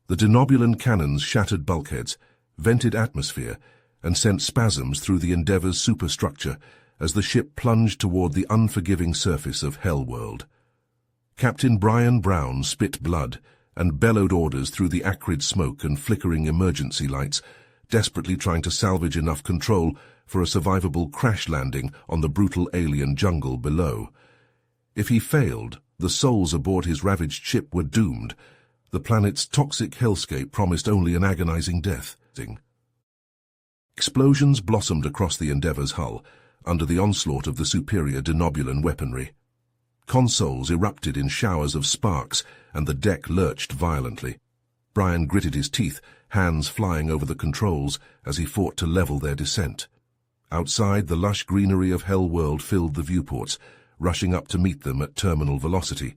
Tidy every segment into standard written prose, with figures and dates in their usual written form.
The denobulan cannons shattered bulkheads, vented atmosphere, and sent spasms through the Endeavour's superstructure as the ship plunged toward the unforgiving surface of HellWorld. Captain Brian Brown spit blood and bellowed orders through the acrid smoke and flickering emergency lights, desperately trying to salvage enough control for a survivable crash landing on the brutal alien jungle below. If he failed, the souls aboard his ravaged ship were doomed. The planet's toxic hellscape promised only an agonizing death. Explosions blossomed across the Endeavour's hull, under the onslaught of the superior denobulan weaponry. Consoles erupted in showers of sparks, and the deck lurched violently. Brian gritted his teeth, hands flying over the controls as he fought to level their descent. Outside, the lush greenery of HellWorld filled the viewports, rushing up to meet them at terminal velocity.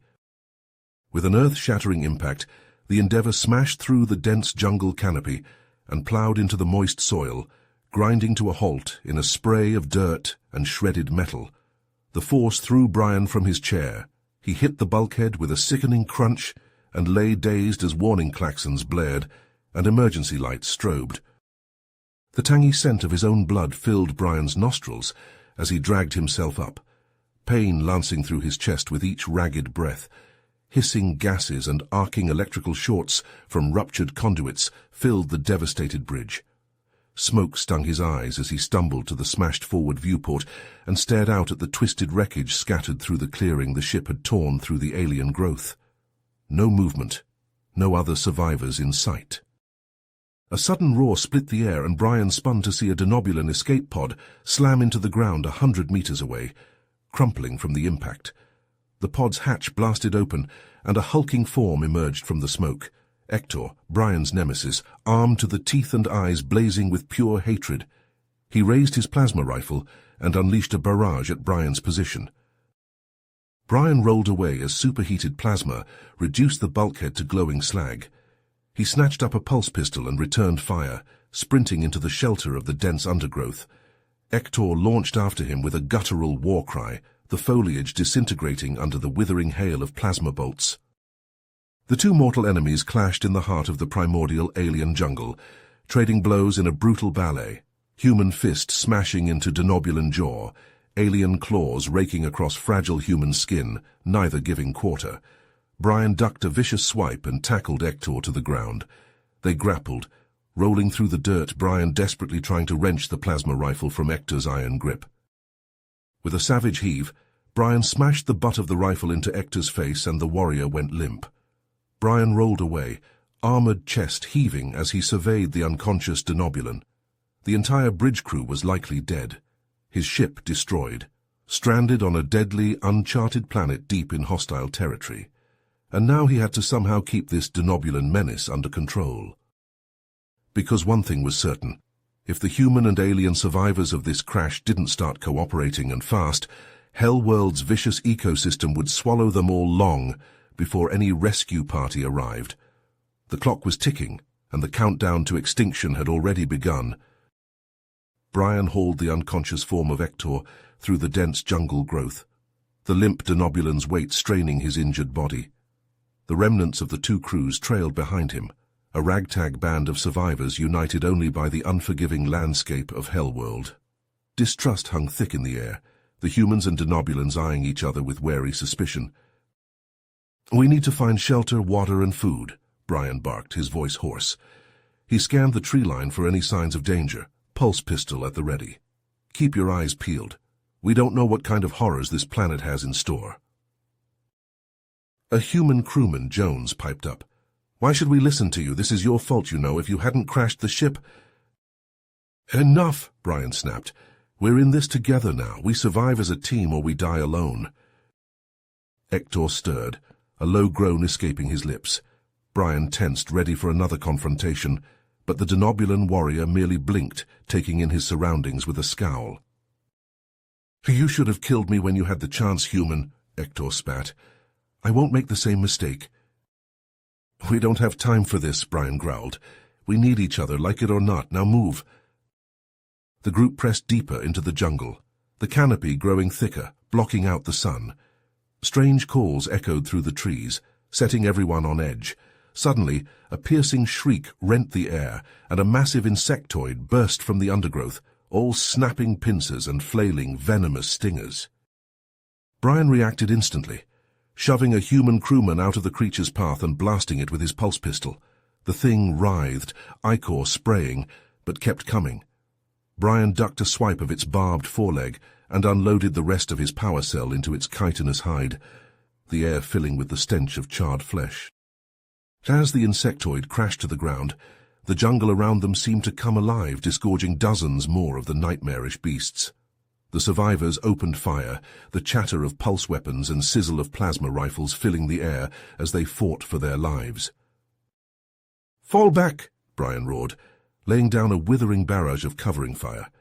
With an earth-shattering impact, the Endeavour smashed through the dense jungle canopy and ploughed into the moist soil, grinding to a halt in a spray of dirt and shredded metal. The force threw Brian from his chair. He hit the bulkhead with a sickening crunch and lay dazed as warning klaxons blared and emergency lights strobed. The tangy scent of his own blood filled Brian's nostrils as he dragged himself up, pain lancing through his chest with each ragged breath. Hissing gases and arcing electrical shorts from ruptured conduits filled the devastated bridge. Smoke stung his eyes as he stumbled to the smashed forward viewport and stared out at the twisted wreckage scattered through the clearing the ship had torn through the alien growth. No movement, no other survivors in sight. A sudden roar split the air, and Brian spun to see a denobulan escape pod slam into the ground 100 meters away, crumpling from the impact. The pod's hatch blasted open, and a hulking form emerged from the smoke. Hector, Brian's nemesis, armed to the teeth and eyes blazing with pure hatred. He raised his plasma rifle and unleashed a barrage at Brian's position. Brian rolled away as superheated plasma reduced the bulkhead to glowing slag. He snatched up a pulse pistol and returned fire, sprinting into the shelter of the dense undergrowth. Hector launched after him with a guttural war cry, the foliage disintegrating under the withering hail of plasma bolts. The two mortal enemies clashed in the heart of the primordial alien jungle, trading blows in a brutal ballet, human fist smashing into denobulan jaw, alien claws raking across fragile human skin, neither giving quarter. Brian ducked a vicious swipe and tackled Hector to the ground. They grappled, rolling through the dirt, Brian desperately trying to wrench the plasma rifle from Hector's iron grip. With a savage heave, Brian smashed the butt of the rifle into Hector's face, and the warrior went limp. Brian rolled away, armored chest heaving as he surveyed the unconscious denobulan. The entire bridge crew was likely dead, his ship destroyed, stranded on a deadly, uncharted planet deep in hostile territory. And now he had to somehow keep this denobulan menace under control. Because one thing was certain: if the human and alien survivors of this crash didn't start cooperating and fast, HellWorld's vicious ecosystem would swallow them all long before any rescue party arrived. The clock was ticking, and the countdown to extinction had already begun. Brian hauled the unconscious form of Hector through the dense jungle growth, the limp denobulan's weight straining his injured body. The remnants of the two crews trailed behind him, a ragtag band of survivors united only by the unforgiving landscape of HellWorld. Distrust hung thick in the air, the humans and denobulans eyeing each other with wary suspicion. "We need to find shelter, water, and food," Brian barked, his voice hoarse. He scanned the tree line for any signs of danger, pulse pistol at the ready. "Keep your eyes peeled. We don't know what kind of horrors this planet has in store." A human crewman, Jones, piped up. "Why should we listen to you? This is your fault, you know. If you hadn't crashed the ship—" "Enough," Brian snapped. "We're in this together now. We survive as a team or we die alone." Hector stirred, a low groan escaping his lips. Brian tensed, ready for another confrontation, but the denobulan warrior merely blinked, taking in his surroundings with a scowl. "You should have killed me when you had the chance, human," Hector spat. "I won't make the same mistake." "We don't have time for this," Brian growled. "We need each other, like it or not. Now move." The group pressed deeper into the jungle, the canopy growing thicker, blocking out the sun. Strange calls echoed through the trees, setting everyone on edge. Suddenly, a piercing shriek rent the air, and a massive insectoid burst from the undergrowth, all snapping pincers and flailing venomous stingers. Brian reacted instantly, shoving a human crewman out of the creature's path and blasting it with his pulse pistol. The thing writhed, ichor spraying, but kept coming. Brian ducked a swipe of its barbed foreleg and unloaded the rest of his power cell into its chitinous hide, the air filling with the stench of charred flesh. As the insectoid crashed to the ground, the jungle around them seemed to come alive, disgorging dozens more of the nightmarish beasts. The survivors opened fire, the chatter of pulse weapons and sizzle of plasma rifles filling the air as they fought for their lives. "Fall back!" Brian roared, laying down a withering barrage of covering fire.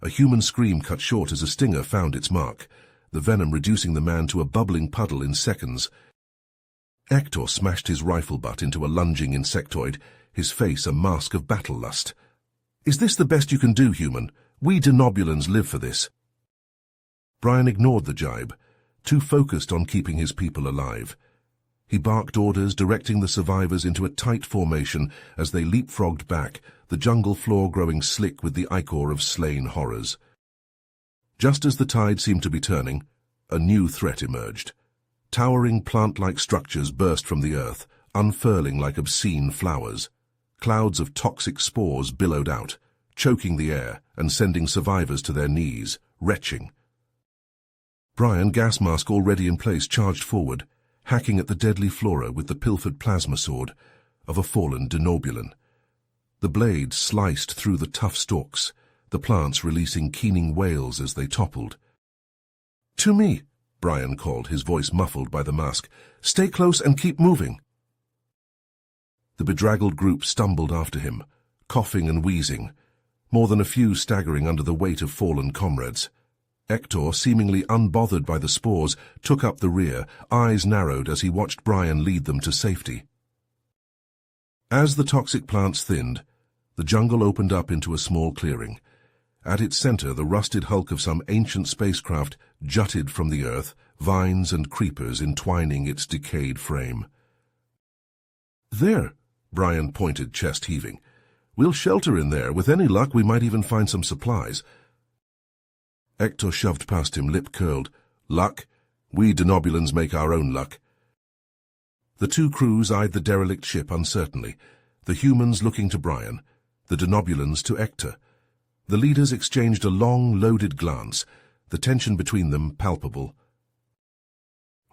A human scream cut short as a stinger found its mark, the venom reducing the man to a bubbling puddle in seconds. Hector smashed his rifle butt into a lunging insectoid, his face a mask of battle lust. "Is this the best you can do, human? We denobulans live for this." Brian ignored the jibe, too focused on keeping his people alive. He barked orders, directing the survivors into a tight formation as they leapfrogged back, the jungle floor growing slick with the ichor of slain horrors. Just as the tide seemed to be turning, a new threat emerged. Towering plant-like structures burst from the earth, unfurling like obscene flowers. Clouds of toxic spores billowed out, choking the air and sending survivors to their knees, retching. Brian, gas mask already in place, charged forward, hacking at the deadly flora with the pilfered plasma sword of a fallen denobulan. The blade sliced through the tough stalks, the plants releasing keening wails as they toppled. "To me," Brian called, his voice muffled by the mask. "Stay close and keep moving." The bedraggled group stumbled after him, coughing and wheezing, more than a few staggering under the weight of fallen comrades. Hector, seemingly unbothered by the spores, took up the rear, eyes narrowed as he watched Brian lead them to safety. As the toxic plants thinned, the jungle opened up into a small clearing. At its center, the rusted hulk of some ancient spacecraft jutted from the earth, vines and creepers entwining its decayed frame. "There," Brian pointed, chest heaving. "We'll shelter in there. With any luck, we might even find some supplies." Hector shoved past him, lip curled. "Luck? We denobulans make our own luck." The two crews eyed the derelict ship uncertainly, the humans looking to Brian, the denobulans to Hector. The leaders exchanged a long, loaded glance, the tension between them palpable.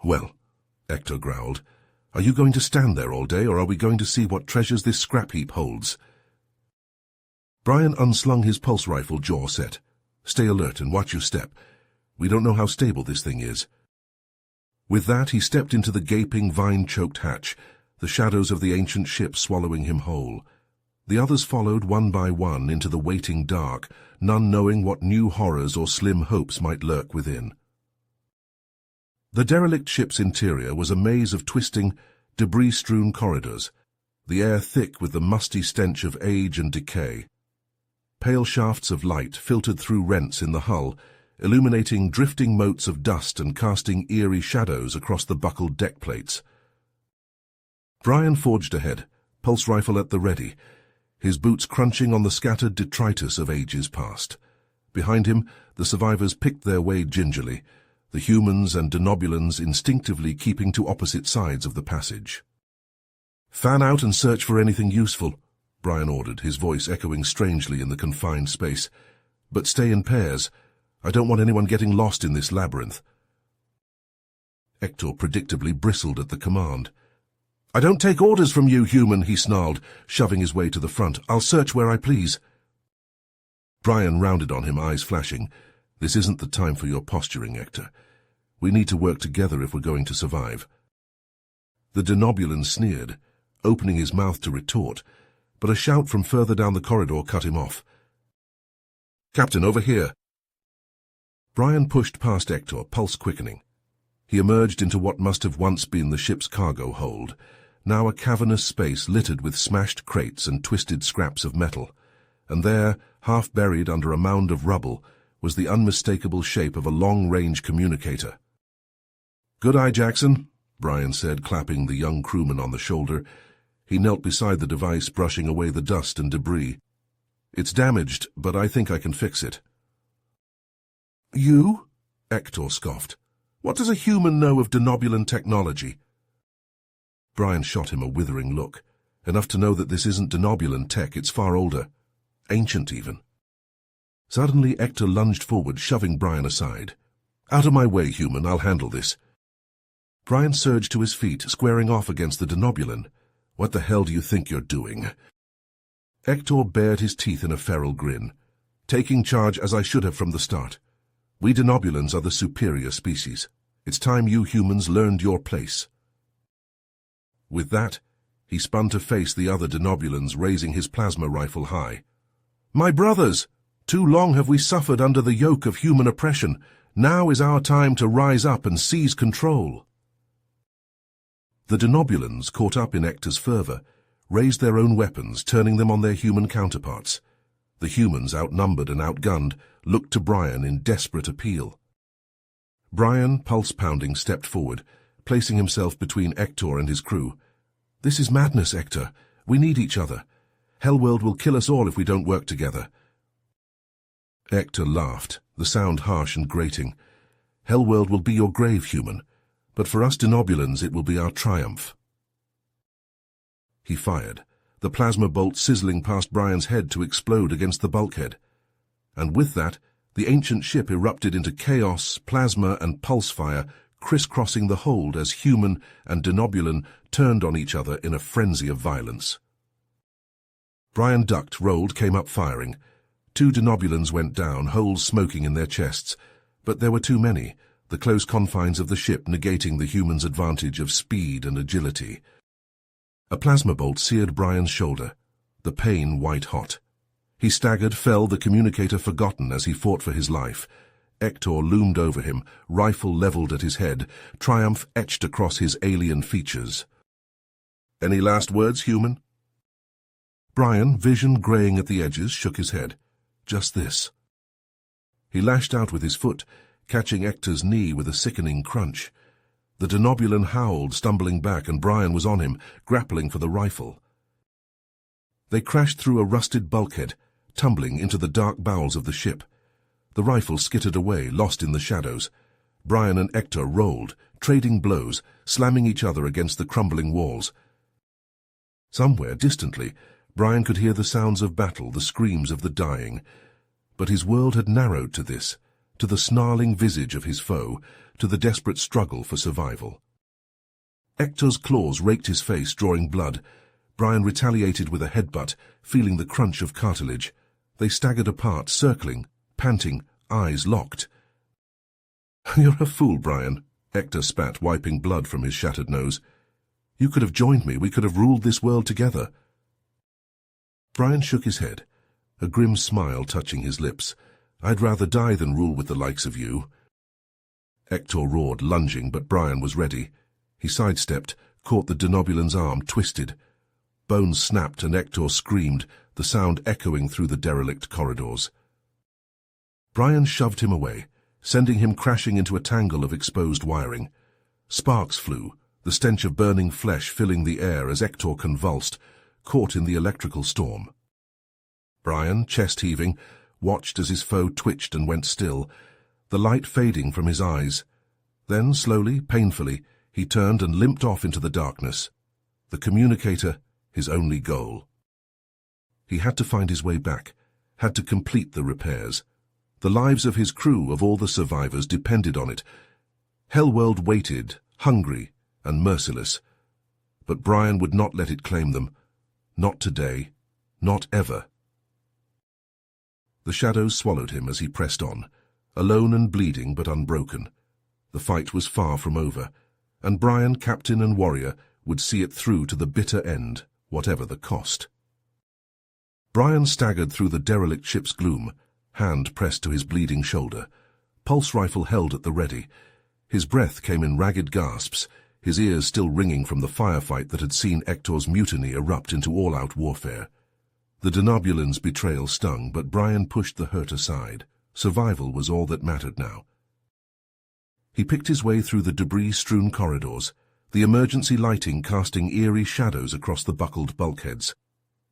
"Well," Hector growled, "are you going to stand there all day, or are we going to see what treasures this scrap heap holds?" Brian unslung his pulse rifle, jaw set. "Stay alert and watch your step. We don't know how stable this thing is." With that, he stepped into the gaping, vine-choked hatch, the shadows of the ancient ship swallowing him whole. The others followed one by one into the waiting dark, none knowing what new horrors or slim hopes might lurk within. The derelict ship's interior was a maze of twisting, debris-strewn corridors, the air thick with the musty stench of age and decay. Pale shafts of light filtered through rents in the hull, illuminating drifting motes of dust and casting eerie shadows across the buckled deck plates. Brian forged ahead, pulse rifle at the ready, his boots crunching on the scattered detritus of ages past. Behind him, the survivors picked their way gingerly, the humans and denobulans instinctively keeping to opposite sides of the passage. "Fan out and search for anything useful," Brian ordered, his voice echoing strangely in the confined space. "But stay in pairs. I don't want anyone getting lost in this labyrinth." Hector predictably bristled at the command. "I don't take orders from you, human," he snarled, shoving his way to the front. "I'll search where I please." Brian rounded on him, eyes flashing. "This isn't the time for your posturing, Hector. We need to work together if we're going to survive." The denobulan sneered, opening his mouth to retort, but a shout from further down the corridor cut him off. "Captain, over here!" Brian pushed past Hector, pulse quickening. He emerged into what must have once been the ship's cargo hold, now a cavernous space littered with smashed crates and twisted scraps of metal, and there, half buried under a mound of rubble, was the unmistakable shape of a long-range communicator. "Good eye, Jackson," Brian said, clapping the young crewman on the shoulder. He knelt beside the device, brushing away the dust and debris. "It's damaged, but I think I can fix it." "You?" Ector scoffed. "What does a human know of denobulan technology?" Brian shot him a withering look, enough to know that this isn't denobulan tech, it's far older. Ancient, even. Suddenly, Ector lunged forward, shoving Brian aside. "Out of my way, human, I'll handle this." Brian surged to his feet, squaring off against the denobulan. "What the hell do you think you're doing?" Ector bared his teeth in a feral grin. "Taking charge as I should have from the start. We denobulans are the superior species. It's time you humans learned your place." With that, he spun to face the other denobulans, raising his plasma rifle high. "My brothers! Too long have we suffered under the yoke of human oppression. Now is our time to rise up and seize control." The denobulans, caught up in Ector's fervor, raised their own weapons, turning them on their human counterparts. The humans, outnumbered and outgunned, looked to Brian in desperate appeal. Brian, pulse-pounding, stepped forward, placing himself between Ector and his crew. "This is madness, Ector. We need each other. HellWorld will kill us all if we don't work together." Ector laughed, the sound harsh and grating. "HellWorld will be your grave, human, but for us denobulans it will be our triumph." He fired, the plasma bolt sizzling past Brian's head to explode against the bulkhead. And with that, the ancient ship erupted into chaos, plasma and pulse fire, crisscrossing the hold as human and denobulan turned on each other in a frenzy of violence. Brian ducked, rolled, came up firing. 2 denobulans went down, holes smoking in their chests, but there were too many, the close confines of the ship negating the human's advantage of speed and agility. A plasma bolt seared Brian's shoulder, the pain white-hot. He staggered, fell, the communicator forgotten as he fought for his life. Ector loomed over him, rifle leveled at his head, triumph etched across his alien features. "Any last words, human?" Brian, vision graying at the edges, shook his head. "Just this." He lashed out with his foot, catching Ector's knee with a sickening crunch. The denobulan howled, stumbling back, and Brian was on him, grappling for the rifle. They crashed through a rusted bulkhead, tumbling into the dark bowels of the ship. The rifle skittered away, lost in the shadows. Brian and Ector rolled, trading blows, slamming each other against the crumbling walls. Somewhere, distantly, Brian could hear the sounds of battle, the screams of the dying. But his world had narrowed to this, to the snarling visage of his foe, to the desperate struggle for survival. Ector's claws raked his face, drawing blood. Brian retaliated with a headbutt, feeling the crunch of cartilage. They staggered apart, circling, panting, eyes locked. "You're a fool, Brian," Ector spat, wiping blood from his shattered nose. "You could have joined me. We could have ruled this world together." Brian shook his head, a grim smile touching his lips. "I'd rather die than rule with the likes of you." Ector roared, lunging, but Brian was ready. He sidestepped, caught the denobulan's arm, twisted. Bones snapped and Ector screamed, the sound echoing through the derelict corridors. Brian shoved him away, sending him crashing into a tangle of exposed wiring. Sparks flew, the stench of burning flesh filling the air as Ector convulsed, caught in the electrical storm. Brian, chest heaving, watched as his foe twitched and went still, the light fading from his eyes. Then, slowly, painfully, he turned and limped off into the darkness. The communicator, his only goal. He had to find his way back, had to complete the repairs. The lives of his crew, of all the survivors, depended on it. HellWorld waited, hungry and merciless. But Brian would not let it claim them. Not today. Not ever. The shadows swallowed him as he pressed on, alone and bleeding but unbroken. The fight was far from over, and Brian, captain and warrior, would see it through to the bitter end, whatever the cost. Brian staggered through the derelict ship's gloom, hand pressed to his bleeding shoulder, pulse rifle held at the ready. His breath came in ragged gasps, his ears still ringing from the firefight that had seen Ector's mutiny erupt into all-out warfare. The denobulan's betrayal stung, but Brian pushed the hurt aside. Survival was all that mattered now. He picked his way through the debris-strewn corridors, the emergency lighting casting eerie shadows across the buckled bulkheads.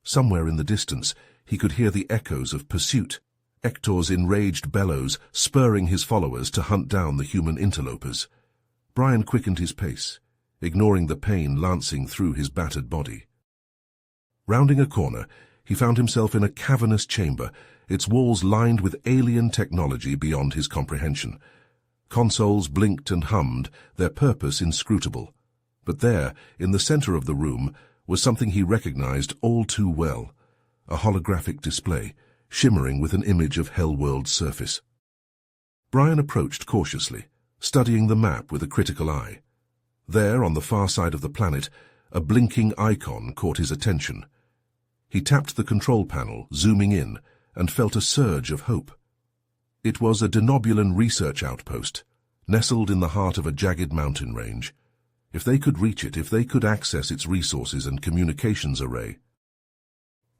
Somewhere in the distance, he could hear the echoes of pursuit, Hector's enraged bellows spurring his followers to hunt down the human interlopers. Brian quickened his pace, ignoring the pain lancing through his battered body. Rounding a corner, he found himself in a cavernous chamber, its walls lined with alien technology beyond his comprehension. Consoles blinked and hummed, their purpose inscrutable. But there, in the center of the room, was something he recognized all too well, a holographic display, shimmering with an image of HellWorld's surface. Brian approached cautiously, studying the map with a critical eye. There, on the far side of the planet, a blinking icon caught his attention. He tapped the control panel, zooming in, and felt a surge of hope. It was a denobulan research outpost, nestled in the heart of a jagged mountain range. If they could reach it, if they could access its resources and communications array.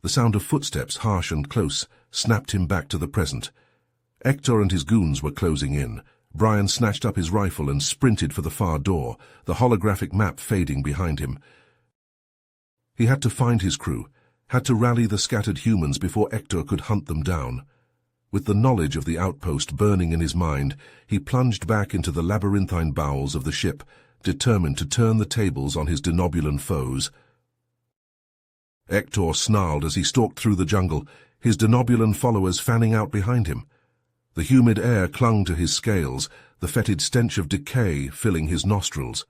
The sound of footsteps, harsh and close, snapped him back to the present. Hector and his goons were closing in. Brian snatched up his rifle and sprinted for the far door, the holographic map fading behind him. He had to find his crew, had to rally the scattered humans before Hector could hunt them down. With the knowledge of the outpost burning in his mind, he plunged back into the labyrinthine bowels of the ship, determined to turn the tables on his denobulan foes. Hector snarled as he stalked through the jungle, his denobulan followers fanning out behind him. The humid air clung to his scales, the fetid stench of decay filling his nostrils.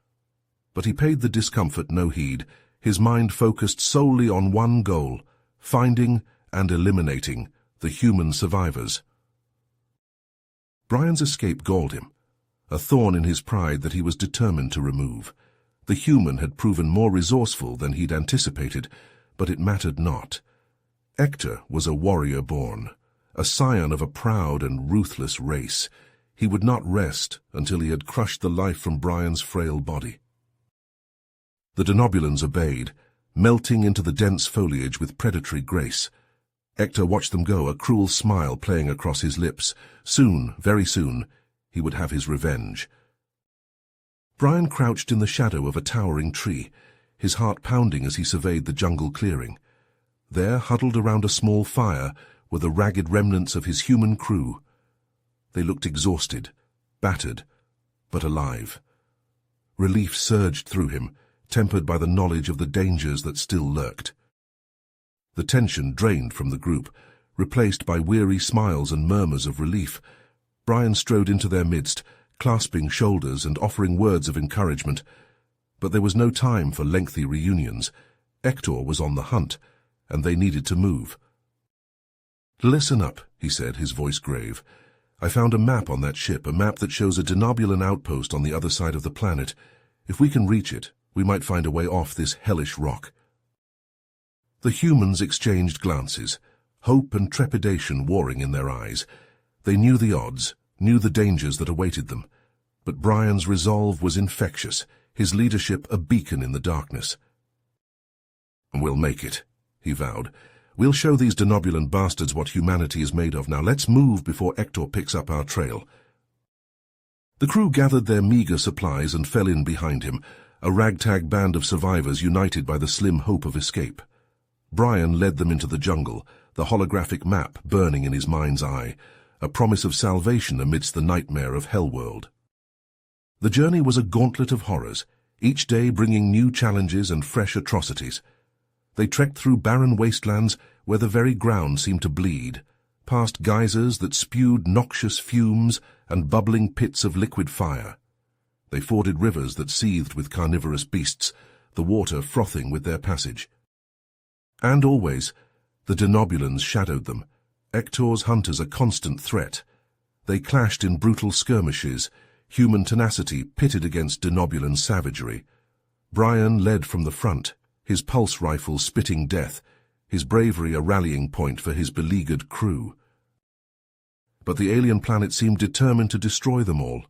But he paid the discomfort no heed, his mind focused solely on one goal, finding and eliminating the human survivors. Brian's escape galled him, a thorn in his pride that he was determined to remove. The human had proven more resourceful than he'd anticipated, but it mattered not. Hector was a warrior born, a scion of a proud and ruthless race. He would not rest until he had crushed the life from Brian's frail body. The denobulans obeyed, melting into the dense foliage with predatory grace. Hector watched them go, a cruel smile playing across his lips. Soon, very soon, he would have his revenge. Brian crouched in the shadow of a towering tree, his heart pounding as he surveyed the jungle clearing. There, huddled around a small fire, were the ragged remnants of his human crew. They looked exhausted, battered, but alive. Relief surged through him, tempered by the knowledge of the dangers that still lurked. The tension drained from the group, replaced by weary smiles and murmurs of relief. Brian strode into their midst, clasping shoulders and offering words of encouragement. But there was no time for lengthy reunions. Hector was on the hunt, and they needed to move. "Listen up," he said, his voice grave. "I found a map on that ship, a map that shows a denobulan outpost on the other side of the planet. If we can reach it, we might find a way off this hellish rock." The humans exchanged glances, hope and trepidation warring in their eyes. They knew the odds, knew the dangers that awaited them. But Brian's resolve was infectious, his leadership a beacon in the darkness. "We'll make it," he vowed. "We'll show these denobulan bastards what humanity is made of. Now let's move before Hector picks up our trail." The crew gathered their meager supplies and fell in behind him, a ragtag band of survivors united by the slim hope of escape. Brian led them into the jungle, the holographic map burning in his mind's eye, a promise of salvation amidst the nightmare of HellWorld. The journey was a gauntlet of horrors, each day bringing new challenges and fresh atrocities. They trekked through barren wastelands where the very ground seemed to bleed, past geysers that spewed noxious fumes and bubbling pits of liquid fire. They forded rivers that seethed with carnivorous beasts, the water frothing with their passage. And always, the denobulans shadowed them, Hector's hunters a constant threat. They clashed in brutal skirmishes, human tenacity pitted against denobulan savagery. Brian led from the front, his pulse rifle spitting death, his bravery a rallying point for his beleaguered crew. But the alien planet seemed determined to destroy them all.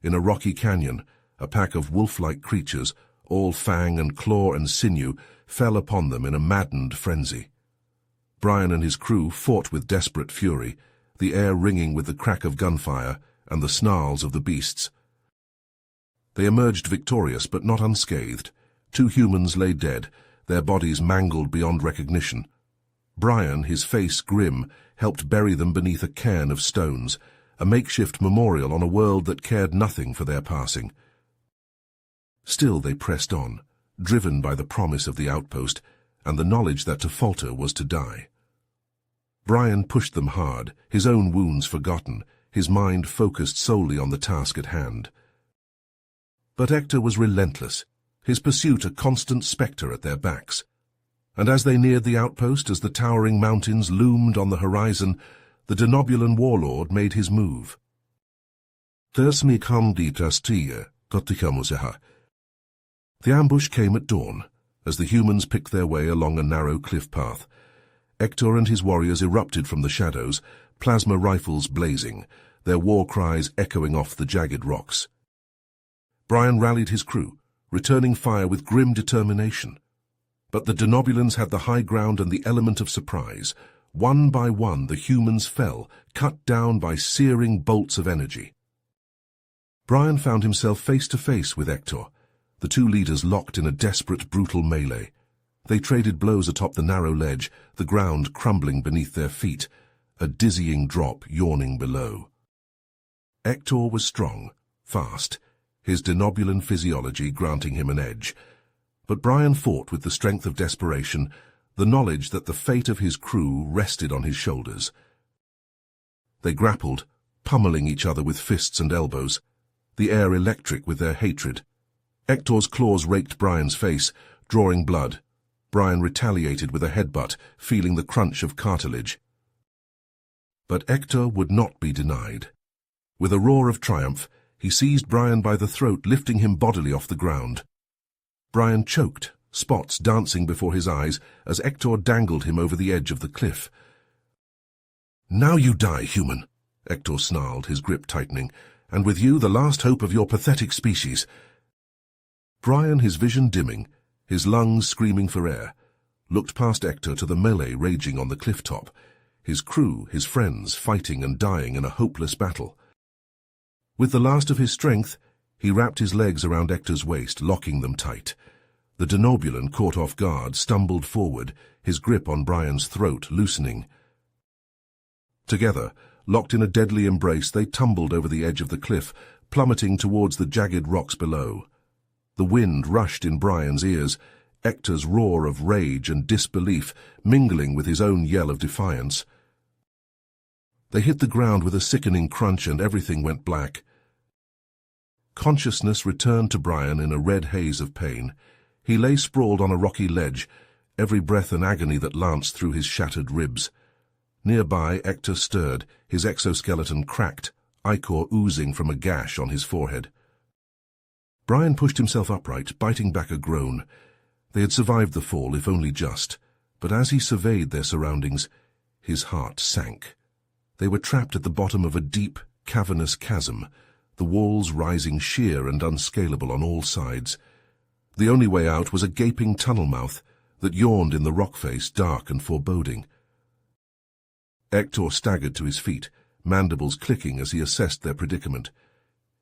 In a rocky canyon, a pack of wolf-like creatures, all fang and claw and sinew, fell upon them in a maddened frenzy. Brian and his crew fought with desperate fury, the air ringing with the crack of gunfire and the snarls of the beasts. They emerged victorious but not unscathed. 2 humans lay dead, their bodies mangled beyond recognition. Brian, his face grim, helped bury them beneath a cairn of stones, a makeshift memorial on a world that cared nothing for their passing. Still they pressed on, driven by the promise of the outpost and the knowledge that to falter was to die. Brian pushed them hard, his own wounds forgotten, his mind focused solely on the task at hand. But Hector was relentless, his pursuit a constant spectre at their backs. And as they neared the outpost, as the towering mountains loomed on the horizon, the Denobulan warlord made his move. The ambush came at dawn, as the humans picked their way along a narrow cliff path. Hector and his warriors erupted from the shadows, plasma rifles blazing, their war cries echoing off the jagged rocks. Brian rallied his crew, returning fire with grim determination. But the Denobulans had the high ground and the element of surprise. One by one the humans fell, cut down by searing bolts of energy. Brian found himself face to face with Hector, the 2 leaders locked in a desperate, brutal melee. They traded blows atop the narrow ledge, the ground crumbling beneath their feet, a dizzying drop yawning below. Hector was strong, fast, his Denobulan physiology granting him an edge. But Brian fought with the strength of desperation, the knowledge that the fate of his crew rested on his shoulders. They grappled, pummeling each other with fists and elbows, the air electric with their hatred. Hector's claws raked Brian's face, drawing blood. Brian retaliated with a headbutt, feeling the crunch of cartilage. But Hector would not be denied. With a roar of triumph, he seized Brian by the throat, lifting him bodily off the ground. Brian choked, spots dancing before his eyes as Hector dangled him over the edge of the cliff. "Now you die, human," Hector snarled, his grip tightening, "and with you the last hope of your pathetic species." Brian, his vision dimming, his lungs screaming for air, looked past Hector to the melee raging on the cliff top, his crew, his friends, fighting and dying in a hopeless battle. With the last of his strength, he wrapped his legs around Hector's waist, locking them tight. The Denobulan, caught off guard, stumbled forward, his grip on Brian's throat loosening. Together, locked in a deadly embrace, they tumbled over the edge of the cliff, plummeting towards the jagged rocks below. The wind rushed in Brian's ears, Hector's roar of rage and disbelief mingling with his own yell of defiance. They hit the ground with a sickening crunch and everything went black. Consciousness returned to Brian in a red haze of pain. He lay sprawled on a rocky ledge, every breath an agony that lanced through his shattered ribs. Nearby, Hector stirred, his exoskeleton cracked, ichor oozing from a gash on his forehead. Brian pushed himself upright, biting back a groan. They had survived the fall, if only just, but as he surveyed their surroundings, his heart sank. They were trapped at the bottom of a deep, cavernous chasm, the walls rising sheer and unscalable on all sides. The only way out was a gaping tunnel mouth that yawned in the rock face, dark and foreboding. Hector staggered to his feet, mandibles clicking as he assessed their predicament.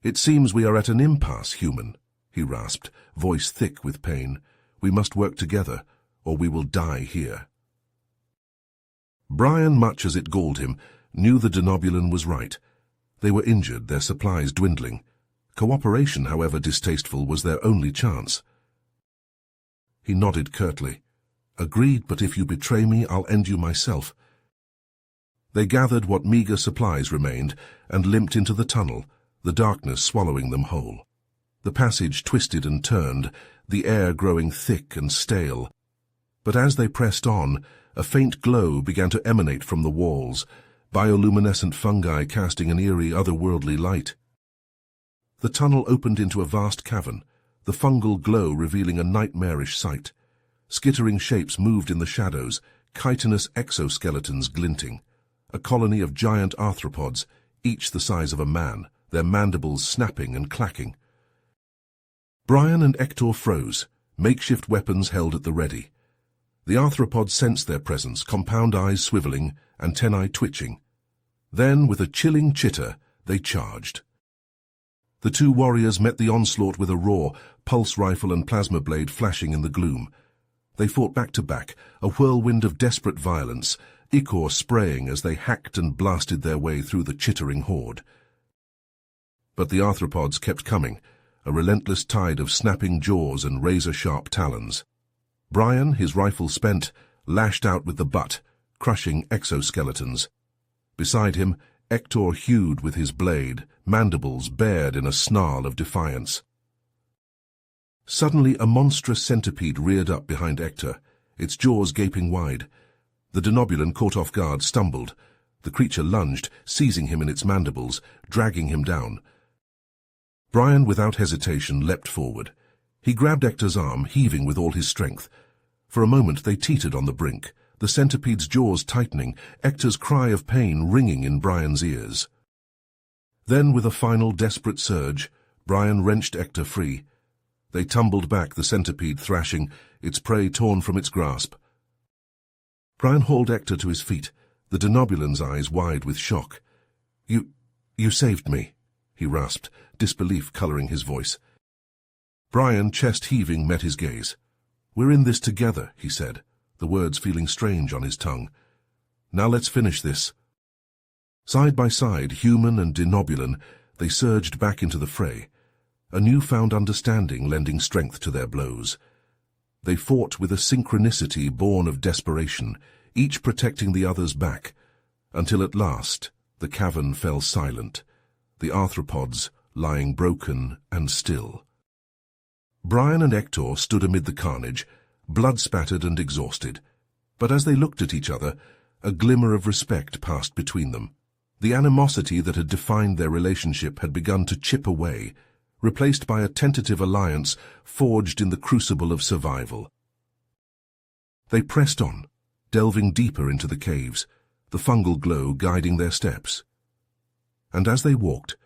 "It seems we are at an impasse, human," he rasped, voice thick with pain. "We must work together, or we will die here." Brian, much as it galled him, knew the Denobulan was right. They were injured, their supplies dwindling. Cooperation, however distasteful, was their only chance. He nodded curtly. "Agreed, but if you betray me, I'll end you myself." They gathered what meager supplies remained and limped into the tunnel, the darkness swallowing them whole. The passage twisted and turned, the air growing thick and stale. But as they pressed on, a faint glow began to emanate from the walls, bioluminescent fungi casting an eerie, otherworldly light. The tunnel opened into a vast cavern, the fungal glow revealing a nightmarish sight. Skittering shapes moved in the shadows, chitinous exoskeletons glinting. A colony of giant arthropods, each the size of a man, their mandibles snapping and clacking. Brian and Hector froze, makeshift weapons held at the ready. The arthropods sensed their presence, compound eyes swiveling, antennae twitching. Then, with a chilling chitter, they charged. The two warriors met the onslaught with a roar, pulse rifle and plasma blade flashing in the gloom. They fought back to back, a whirlwind of desperate violence, ichor spraying as they hacked and blasted their way through the chittering horde. But the arthropods kept coming, a relentless tide of snapping jaws and razor-sharp talons. Brian, his rifle spent, lashed out with the butt, crushing exoskeletons. Beside him, Ector hewed with his blade, mandibles bared in a snarl of defiance. Suddenly, a monstrous centipede reared up behind Ector, its jaws gaping wide. The denobulan, caught off guard, stumbled. The creature lunged, seizing him in its mandibles, dragging him down. Brian, without hesitation, leapt forward. He grabbed Ector's arm, heaving with all his strength. For a moment they teetered on the brink, the centipede's jaws tightening, Ector's cry of pain ringing in Brian's ears. Then, with a final desperate surge, Brian wrenched Ector free. They tumbled back, the centipede thrashing, its prey torn from its grasp. Brian hauled Ector to his feet, the denobulan's eyes wide with shock. You saved me," he rasped, disbelief colouring his voice. Brian, chest heaving, met his gaze. "We're in this together," he said, the words feeling strange on his tongue. "Now let's finish this." Side by side, human and denobulan, they surged back into the fray, a newfound understanding lending strength to their blows. They fought with a synchronicity born of desperation, each protecting the other's back, until at last the cavern fell silent, the arthropods lying broken and still. Brian and Ector stood amid the carnage, blood-spattered and exhausted, but as they looked at each other, a glimmer of respect passed between them. The animosity that had defined their relationship had begun to chip away, replaced by a tentative alliance forged in the crucible of survival. They pressed on, delving deeper into the caves, the fungal glow guiding their steps. And as they walked,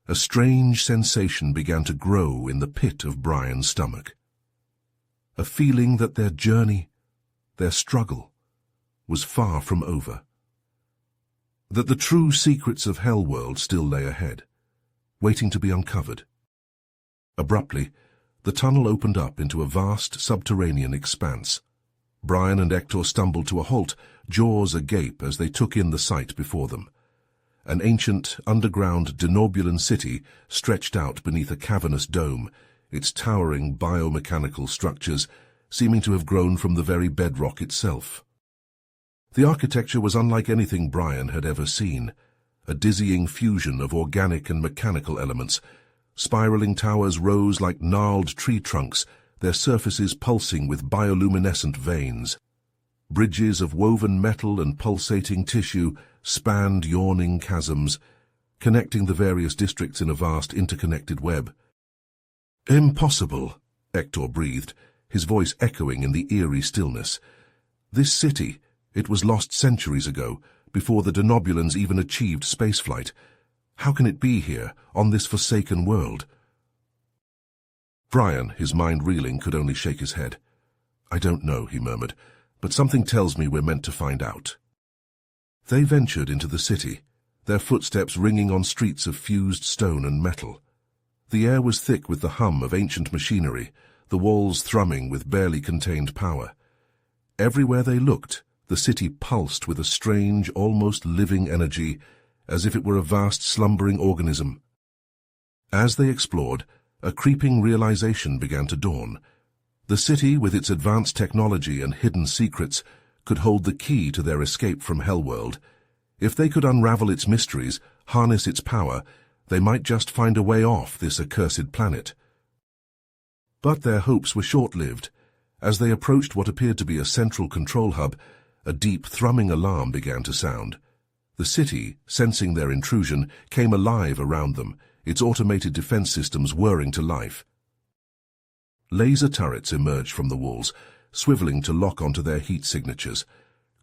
a strange sensation began to grow in the pit of Brian's stomach. A feeling that their journey, their struggle, was far from over. That the true secrets of HellWorld still lay ahead, waiting to be uncovered. Abruptly, the tunnel opened up into a vast subterranean expanse. Brian and Ector stumbled to a halt, jaws agape as they took in the sight before them. An ancient, underground denobulan city stretched out beneath a cavernous dome, its towering biomechanical structures seeming to have grown from the very bedrock itself. The architecture was unlike anything Brian had ever seen, a dizzying fusion of organic and mechanical elements. Spiraling towers rose like gnarled tree trunks, their surfaces pulsing with bioluminescent veins. Bridges of woven metal and pulsating tissue spanned yawning chasms, connecting the various districts in a vast interconnected web. "Impossible," Ector breathed, his voice echoing in the eerie stillness. "This city, it was lost centuries ago, before the denobulans even achieved spaceflight. How can it be here, on this forsaken world?" Brian, his mind reeling, could only shake his head. "I don't know," he murmured, "but something tells me we're meant to find out." They ventured into the city, their footsteps ringing on streets of fused stone and metal. The air was thick with the hum of ancient machinery, the walls thrumming with barely contained power. Everywhere they looked, the city pulsed with a strange, almost living energy, as if it were a vast slumbering organism. As they explored, a creeping realization began to dawn. The city, with its advanced technology and hidden secrets, could hold the key to their escape from HellWorld. If they could unravel its mysteries, harness its power, they might just find a way off this accursed planet. But their hopes were short-lived. As they approached what appeared to be a central control hub, a deep, thrumming alarm began to sound. The city, sensing their intrusion, came alive around them, its automated defense systems whirring to life. Laser turrets emerged from the walls, swiveling to lock onto their heat signatures.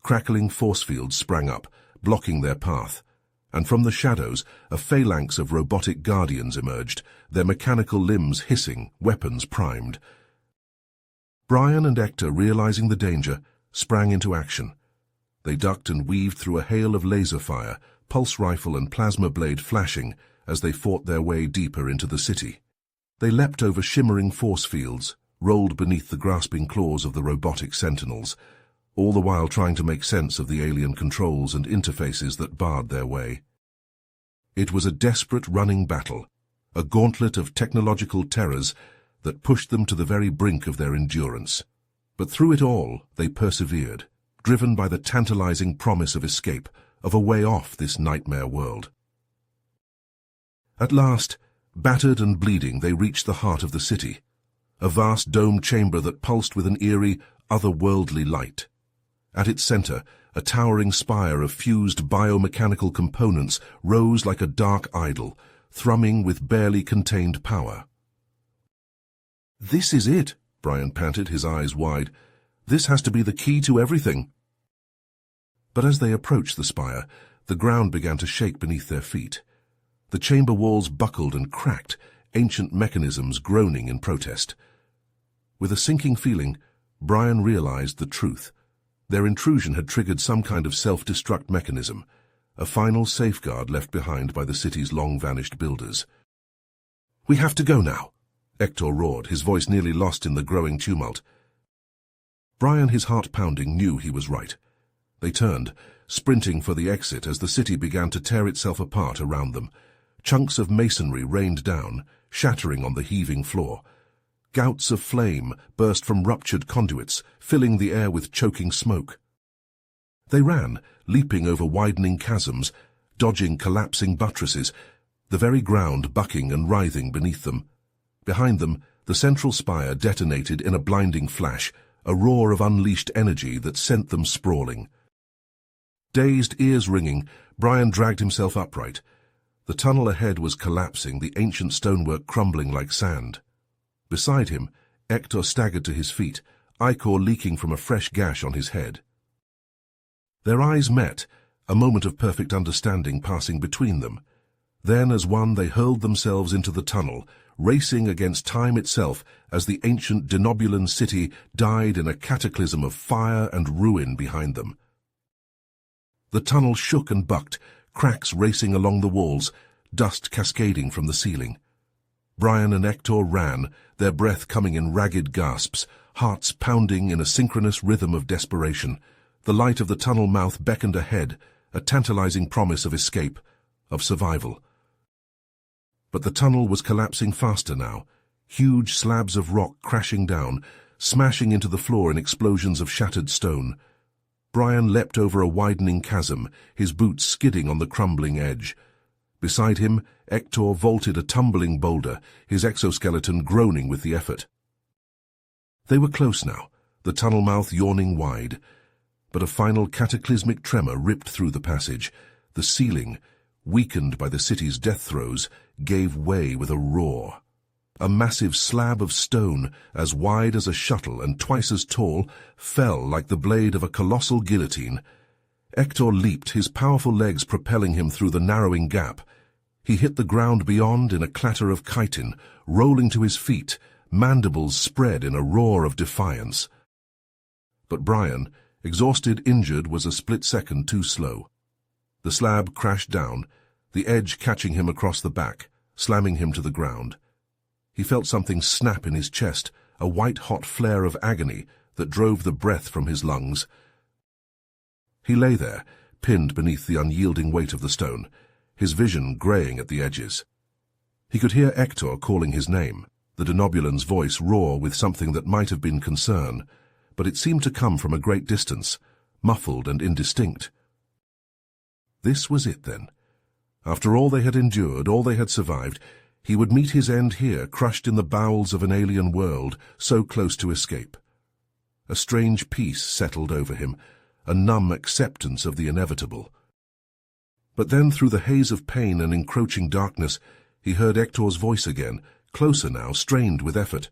Crackling force fields sprang up, blocking their path. And from the shadows, a phalanx of robotic guardians emerged, their mechanical limbs hissing, weapons primed. Brian and Ector, realizing the danger, sprang into action. They ducked and weaved through a hail of laser fire, pulse rifle and plasma blade flashing, as they fought their way deeper into the city. They leapt over shimmering force fields, rolled beneath the grasping claws of the robotic sentinels, all the while trying to make sense of the alien controls and interfaces that barred their way. It was a desperate running battle, a gauntlet of technological terrors that pushed them to the very brink of their endurance. But through it all, they persevered, driven by the tantalizing promise of escape, of a way off this nightmare world. At last, battered and bleeding, they reached the heart of the city, a vast domed chamber that pulsed with an eerie, otherworldly light. At its center, a towering spire of fused biomechanical components rose like a dark idol, thrumming with barely contained power. "This is it," Brian panted, his eyes wide. "This has to be the key to everything." But as they approached the spire, the ground began to shake beneath their feet. The chamber walls buckled and cracked, ancient mechanisms groaning in protest. With a sinking feeling, Brian realized the truth. Their intrusion had triggered some kind of self-destruct mechanism, a final safeguard left behind by the city's long-vanished builders. "We have to go now," Hector roared, his voice nearly lost in the growing tumult. Brian, his heart pounding, knew he was right. They turned, sprinting for the exit as the city began to tear itself apart around them. Chunks of masonry rained down, shattering on the heaving floor. Gouts of flame burst from ruptured conduits, filling the air with choking smoke. They ran, leaping over widening chasms, dodging collapsing buttresses, the very ground bucking and writhing beneath them. Behind them, the central spire detonated in a blinding flash, a roar of unleashed energy that sent them sprawling. Dazed, ears ringing, Brian dragged himself upright. The tunnel ahead was collapsing, the ancient stonework crumbling like sand. Beside him, Hector staggered to his feet, ichor leaking from a fresh gash on his head. Their eyes met, a moment of perfect understanding passing between them. Then, as one, they hurled themselves into the tunnel, racing against time itself as the ancient denobulan city died in a cataclysm of fire and ruin behind them. The tunnel shook and bucked, cracks racing along the walls, dust cascading from the ceiling. Brian and Hector ran, their breath coming in ragged gasps, hearts pounding in a synchronous rhythm of desperation. The light of the tunnel mouth beckoned ahead, a tantalizing promise of escape, of survival. But the tunnel was collapsing faster now, huge slabs of rock crashing down, smashing into the floor in explosions of shattered stone. Brian leapt over a widening chasm, his boots skidding on the crumbling edge. Beside him, Hector vaulted a tumbling boulder, his exoskeleton groaning with the effort. They were close now, the tunnel mouth yawning wide. But a final cataclysmic tremor ripped through the passage. The ceiling, weakened by the city's death throes, gave way with a roar. A massive slab of stone, as wide as a shuttle and twice as tall, fell like the blade of a colossal guillotine. Hector leaped, his powerful legs propelling him through the narrowing gap. He hit the ground beyond in a clatter of chitin, rolling to his feet, mandibles spread in a roar of defiance. But Brian, exhausted, injured, was a split second too slow. The slab crashed down, the edge catching him across the back, slamming him to the ground. He felt something snap in his chest, a white-hot flare of agony that drove the breath from his lungs. He lay there, pinned beneath the unyielding weight of the stone, his vision greying at the edges. He could hear Hector calling his name, the denobulan's voice roar with something that might have been concern, but it seemed to come from a great distance, muffled and indistinct. This was it, then. After all they had endured, all they had survived, he would meet his end here, crushed in the bowels of an alien world, so close to escape. A strange peace settled over him, a numb acceptance of the inevitable. But then, through the haze of pain and encroaching darkness, he heard Hector's voice again, closer now, strained with effort.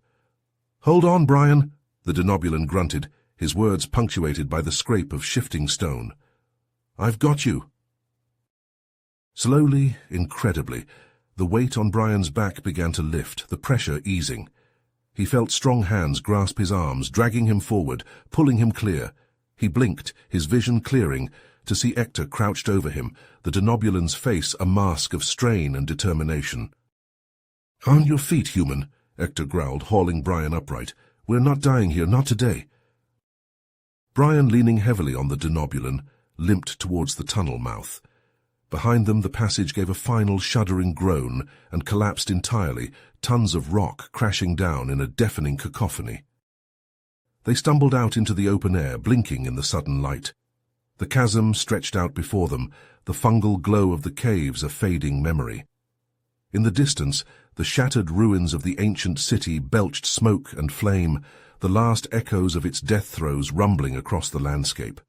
"Hold on, Brian," the denobulan grunted, his words punctuated by the scrape of shifting stone. "I've got you." Slowly, incredibly, the weight on Brian's back began to lift, the pressure easing. He felt strong hands grasp his arms, dragging him forward, pulling him clear. He blinked, his vision clearing, to see Ector crouched over him, the denobulan's face a mask of strain and determination. "On your feet, human," Ector growled, hauling Brian upright. "We're not dying here, not today." Brian, leaning heavily on the denobulan, limped towards the tunnel mouth. Behind them the passage gave a final shuddering groan and collapsed entirely, tons of rock crashing down in a deafening cacophony. They stumbled out into the open air, blinking in the sudden light. The chasm stretched out before them, the fungal glow of the caves a fading memory. In the distance, the shattered ruins of the ancient city belched smoke and flame, the last echoes of its death throes rumbling across the landscape.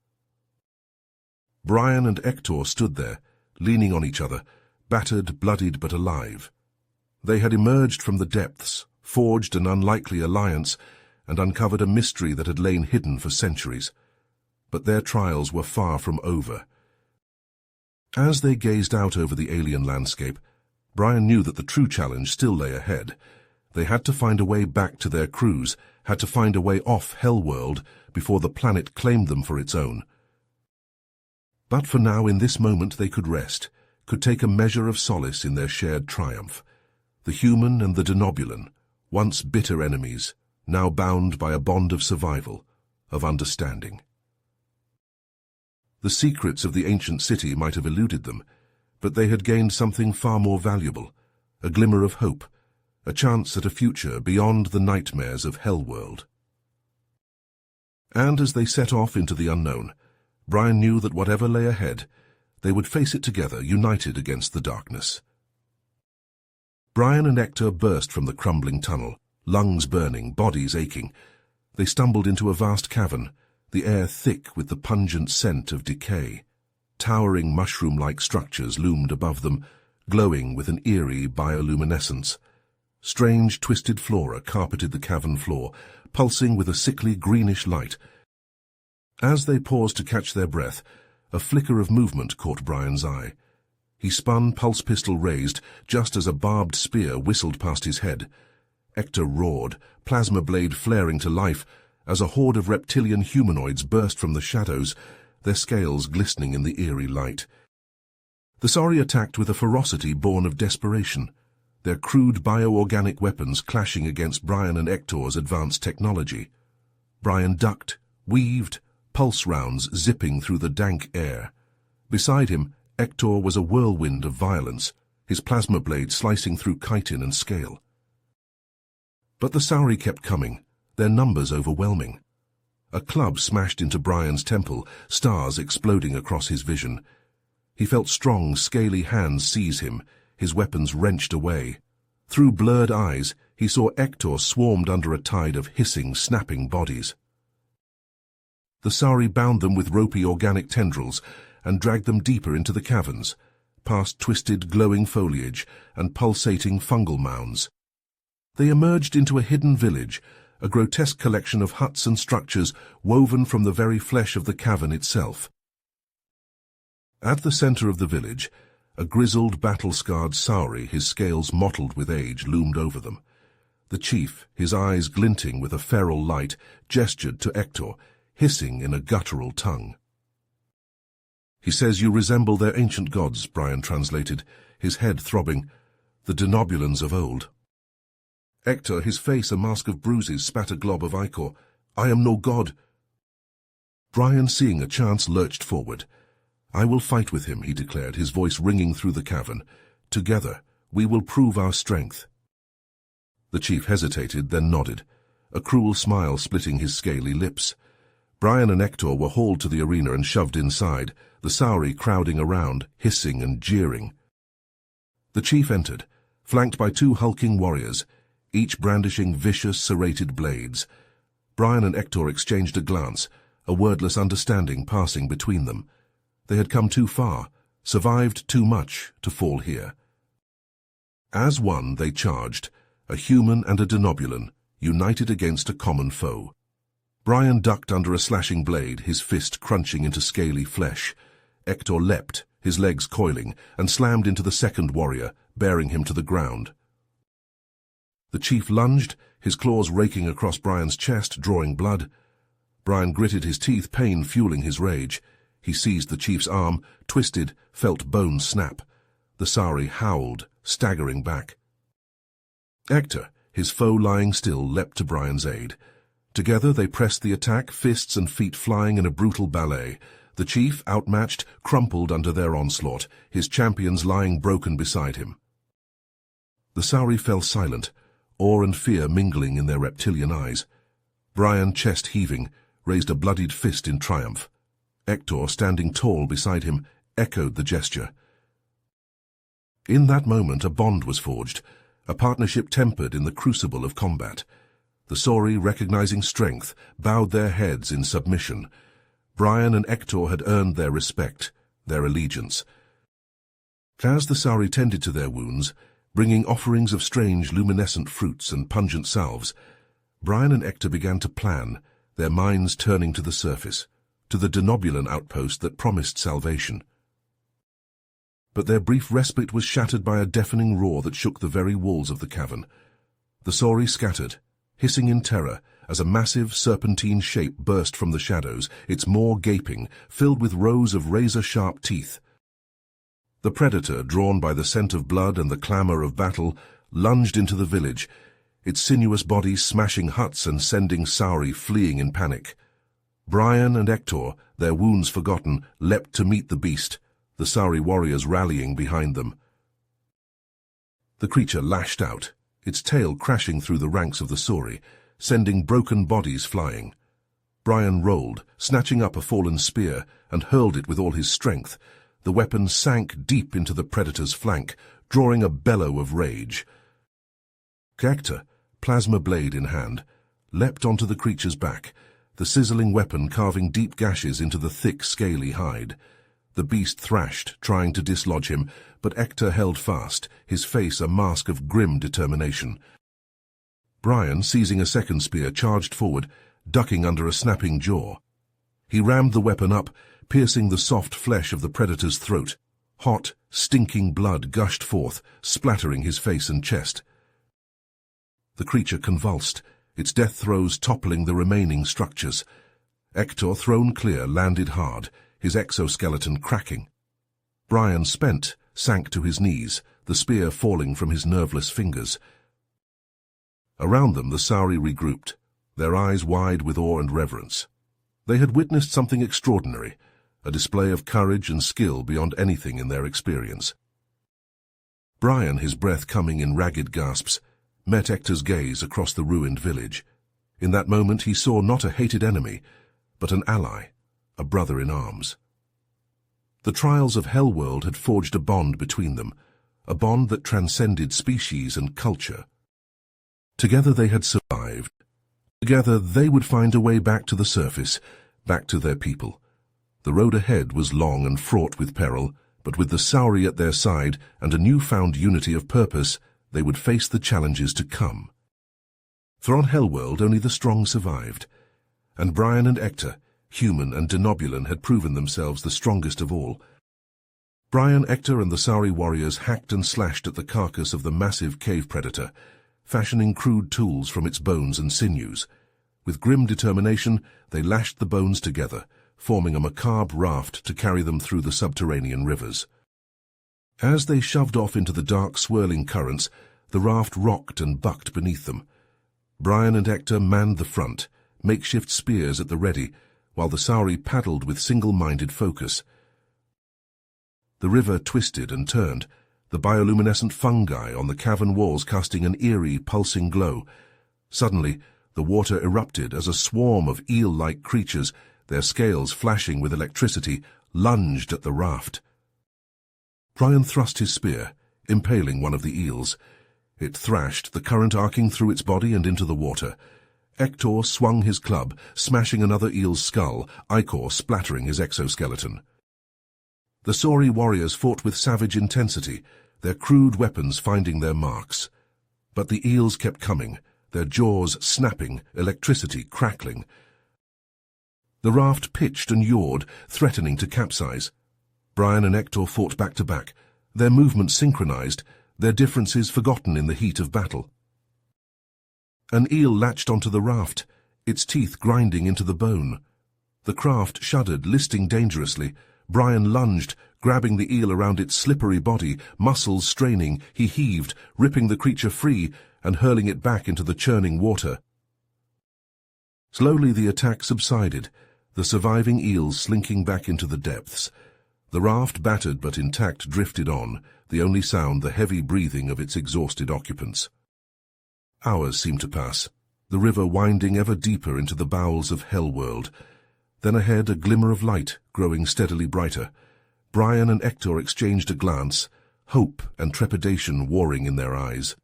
Brian and Ector stood there, leaning on each other, battered, bloodied but alive. They had emerged from the depths, forged an unlikely alliance, and uncovered a mystery that had lain hidden for centuries. But their trials were far from over. As they gazed out over the alien landscape, Brian knew that the true challenge still lay ahead. They had to find a way back to their crews, had to find a way off HellWorld before the planet claimed them for its own. But for now, in this moment, they could rest, could take a measure of solace in their shared triumph. The human and the denobulan, once bitter enemies, now bound by a bond of survival, of understanding. The secrets of the ancient city might have eluded them, but they had gained something far more valuable, a glimmer of hope, a chance at a future beyond the nightmares of HellWorld. And as they set off into the unknown, Brian knew that whatever lay ahead, they would face it together, united against the darkness. Brian and Ector burst from the crumbling tunnel, lungs burning, bodies aching. They stumbled into a vast cavern, the air thick with the pungent scent of decay. Towering mushroom-like structures loomed above them, glowing with an eerie bioluminescence. Strange, twisted flora carpeted the cavern floor, pulsing with a sickly greenish light. As they paused to catch their breath, a flicker of movement caught Brian's eye. He spun, pulse pistol raised, just as a barbed spear whistled past his head. Ector roared, plasma blade flaring to life, as a horde of reptilian humanoids burst from the shadows, their scales glistening in the eerie light. The Sari attacked with a ferocity born of desperation, their crude bioorganic weapons clashing against Brian and Ector's advanced technology. Brian ducked, weaved, pulse rounds zipping through the dank air. Beside him, Ector was a whirlwind of violence, his plasma blade slicing through chitin and scale. But the Sari kept coming, their numbers overwhelming. A club smashed into Brian's temple, stars exploding across his vision. He felt strong, scaly hands seize him, his weapons wrenched away. Through blurred eyes, he saw Ector swarmed under a tide of hissing, snapping bodies. The Sari bound them with ropey organic tendrils and dragged them deeper into the caverns, past twisted, glowing foliage and pulsating fungal mounds. They emerged into a hidden village, a grotesque collection of huts and structures woven from the very flesh of the cavern itself. At the center of the village, a grizzled, battle-scarred Sari, his scales mottled with age, loomed over them. The chief, his eyes glinting with a feral light, gestured to Ector, hissing in a guttural tongue. "He says you resemble their ancient gods," Brian translated, his head throbbing. "The denobulans of old." Ector, his face a mask of bruises, spat a glob of ichor. "I am no god." Brian, seeing a chance, lurched forward. "I will fight with him," he declared, his voice ringing through the cavern. "Together, we will prove our strength." The chief hesitated, then nodded, a cruel smile splitting his scaly lips. Brian and Ector were hauled to the arena and shoved inside, the Sari crowding around, hissing and jeering. The chief entered, flanked by two hulking warriors, each brandishing vicious, serrated blades. Brian and Ector exchanged a glance, a wordless understanding passing between them. They had come too far, survived too much to fall here. As one, they charged, a human and a denobulan, united against a common foe. Brian ducked under a slashing blade, his fist crunching into scaly flesh. Ector leapt, his legs coiling, and slammed into the second warrior, bearing him to the ground. The chief lunged, his claws raking across Brian's chest, drawing blood. Brian gritted his teeth, pain fueling his rage. He seized the chief's arm, twisted, felt bones snap. The Sari howled, staggering back. Ector, his foe lying still, leapt to Brian's aid. Together they pressed the attack, fists and feet flying in a brutal ballet. The chief, outmatched, crumpled under their onslaught, his champions lying broken beside him. The Sari fell silent, awe and fear mingling in their reptilian eyes. Brian, chest heaving, raised a bloodied fist in triumph. Ector, standing tall beside him, echoed the gesture. In that moment a bond was forged, a partnership tempered in the crucible of combat. The Sori, recognizing strength, bowed their heads in submission. Brian and Ector had earned their respect, their allegiance. As the Sari tended to their wounds, bringing offerings of strange luminescent fruits and pungent salves, Brian and Ector began to plan, their minds turning to the surface, to the denobulan outpost that promised salvation. But their brief respite was shattered by a deafening roar that shook the very walls of the cavern. The Sori scattered, hissing in terror, as a massive serpentine shape burst from the shadows, its maw gaping, filled with rows of razor-sharp teeth. The predator, drawn by the scent of blood and the clamor of battle, lunged into the village, its sinuous body smashing huts and sending Sari fleeing in panic. Brian and Ector, their wounds forgotten, leapt to meet the beast, the Sari warriors rallying behind them. The creature lashed out, its tail crashing through the ranks of the Sori, sending broken bodies flying. Brian rolled, snatching up a fallen spear, and hurled it with all his strength. The weapon sank deep into the predator's flank, drawing a bellow of rage. Ector, plasma blade in hand, leapt onto the creature's back, the sizzling weapon carving deep gashes into the thick, scaly hide. The beast thrashed, trying to dislodge him, but Ector held fast, his face a mask of grim determination. Brian, seizing a second spear, charged forward, ducking under a snapping jaw. He rammed the weapon up, piercing the soft flesh of the predator's throat. Hot, stinking blood gushed forth, splattering his face and chest. The creature convulsed, its death throes toppling the remaining structures. Ector, thrown clear, landed hard, his exoskeleton cracking. Brian, spent, sank to his knees, the spear falling from his nerveless fingers. Around them the Sari regrouped, their eyes wide with awe and reverence. They had witnessed something extraordinary, a display of courage and skill beyond anything in their experience. Brian, his breath coming in ragged gasps, met Ector's gaze across the ruined village. In that moment he saw not a hated enemy, but an ally, a brother in arms. The trials of HellWorld had forged a bond between them, a bond that transcended species and culture. Together they had survived. Together they would find a way back to the surface, back to their people. The road ahead was long and fraught with peril, but with the Sari at their side and a newfound unity of purpose, they would face the challenges to come. For on HellWorld only the strong survived, and Brian and Ector, human and denobulan, had proven themselves the strongest of all. Brian, Ector, and the Sari warriors hacked and slashed at the carcass of the massive cave predator, fashioning crude tools from its bones and sinews. With grim determination, they lashed the bones together, forming a macabre raft to carry them through the subterranean rivers. As they shoved off into the dark, swirling currents, the raft rocked and bucked beneath them. Brian and Ector manned the front, makeshift spears at the ready, while the Sari paddled with single-minded focus. The river twisted and turned, the bioluminescent fungi on the cavern walls casting an eerie, pulsing glow. Suddenly, the water erupted as a swarm of eel-like creatures, their scales flashing with electricity, lunged at the raft. Brian thrust his spear, impaling one of the eels. It thrashed, the current arcing through its body and into the water. Ector swung his club, smashing another eel's skull, ichor splattering his exoskeleton. The Sori warriors fought with savage intensity, their crude weapons finding their marks. But the eels kept coming, their jaws snapping, electricity crackling. The raft pitched and yawed, threatening to capsize. Brian and Ector fought back to back, their movements synchronized, their differences forgotten in the heat of battle. An eel latched onto the raft, its teeth grinding into the bone. The craft shuddered, listing dangerously. Brian lunged, grabbing the eel around its slippery body, muscles straining. He heaved, ripping the creature free and hurling it back into the churning water. Slowly the attack subsided, the surviving eels slinking back into the depths. The raft, battered but intact, drifted on, the only sound the heavy breathing of its exhausted occupants. Hours seemed to pass, the river winding ever deeper into the bowels of HellWorld. Then ahead a glimmer of light, growing steadily brighter. Brian and Hector exchanged a glance, hope and trepidation warring in their eyes.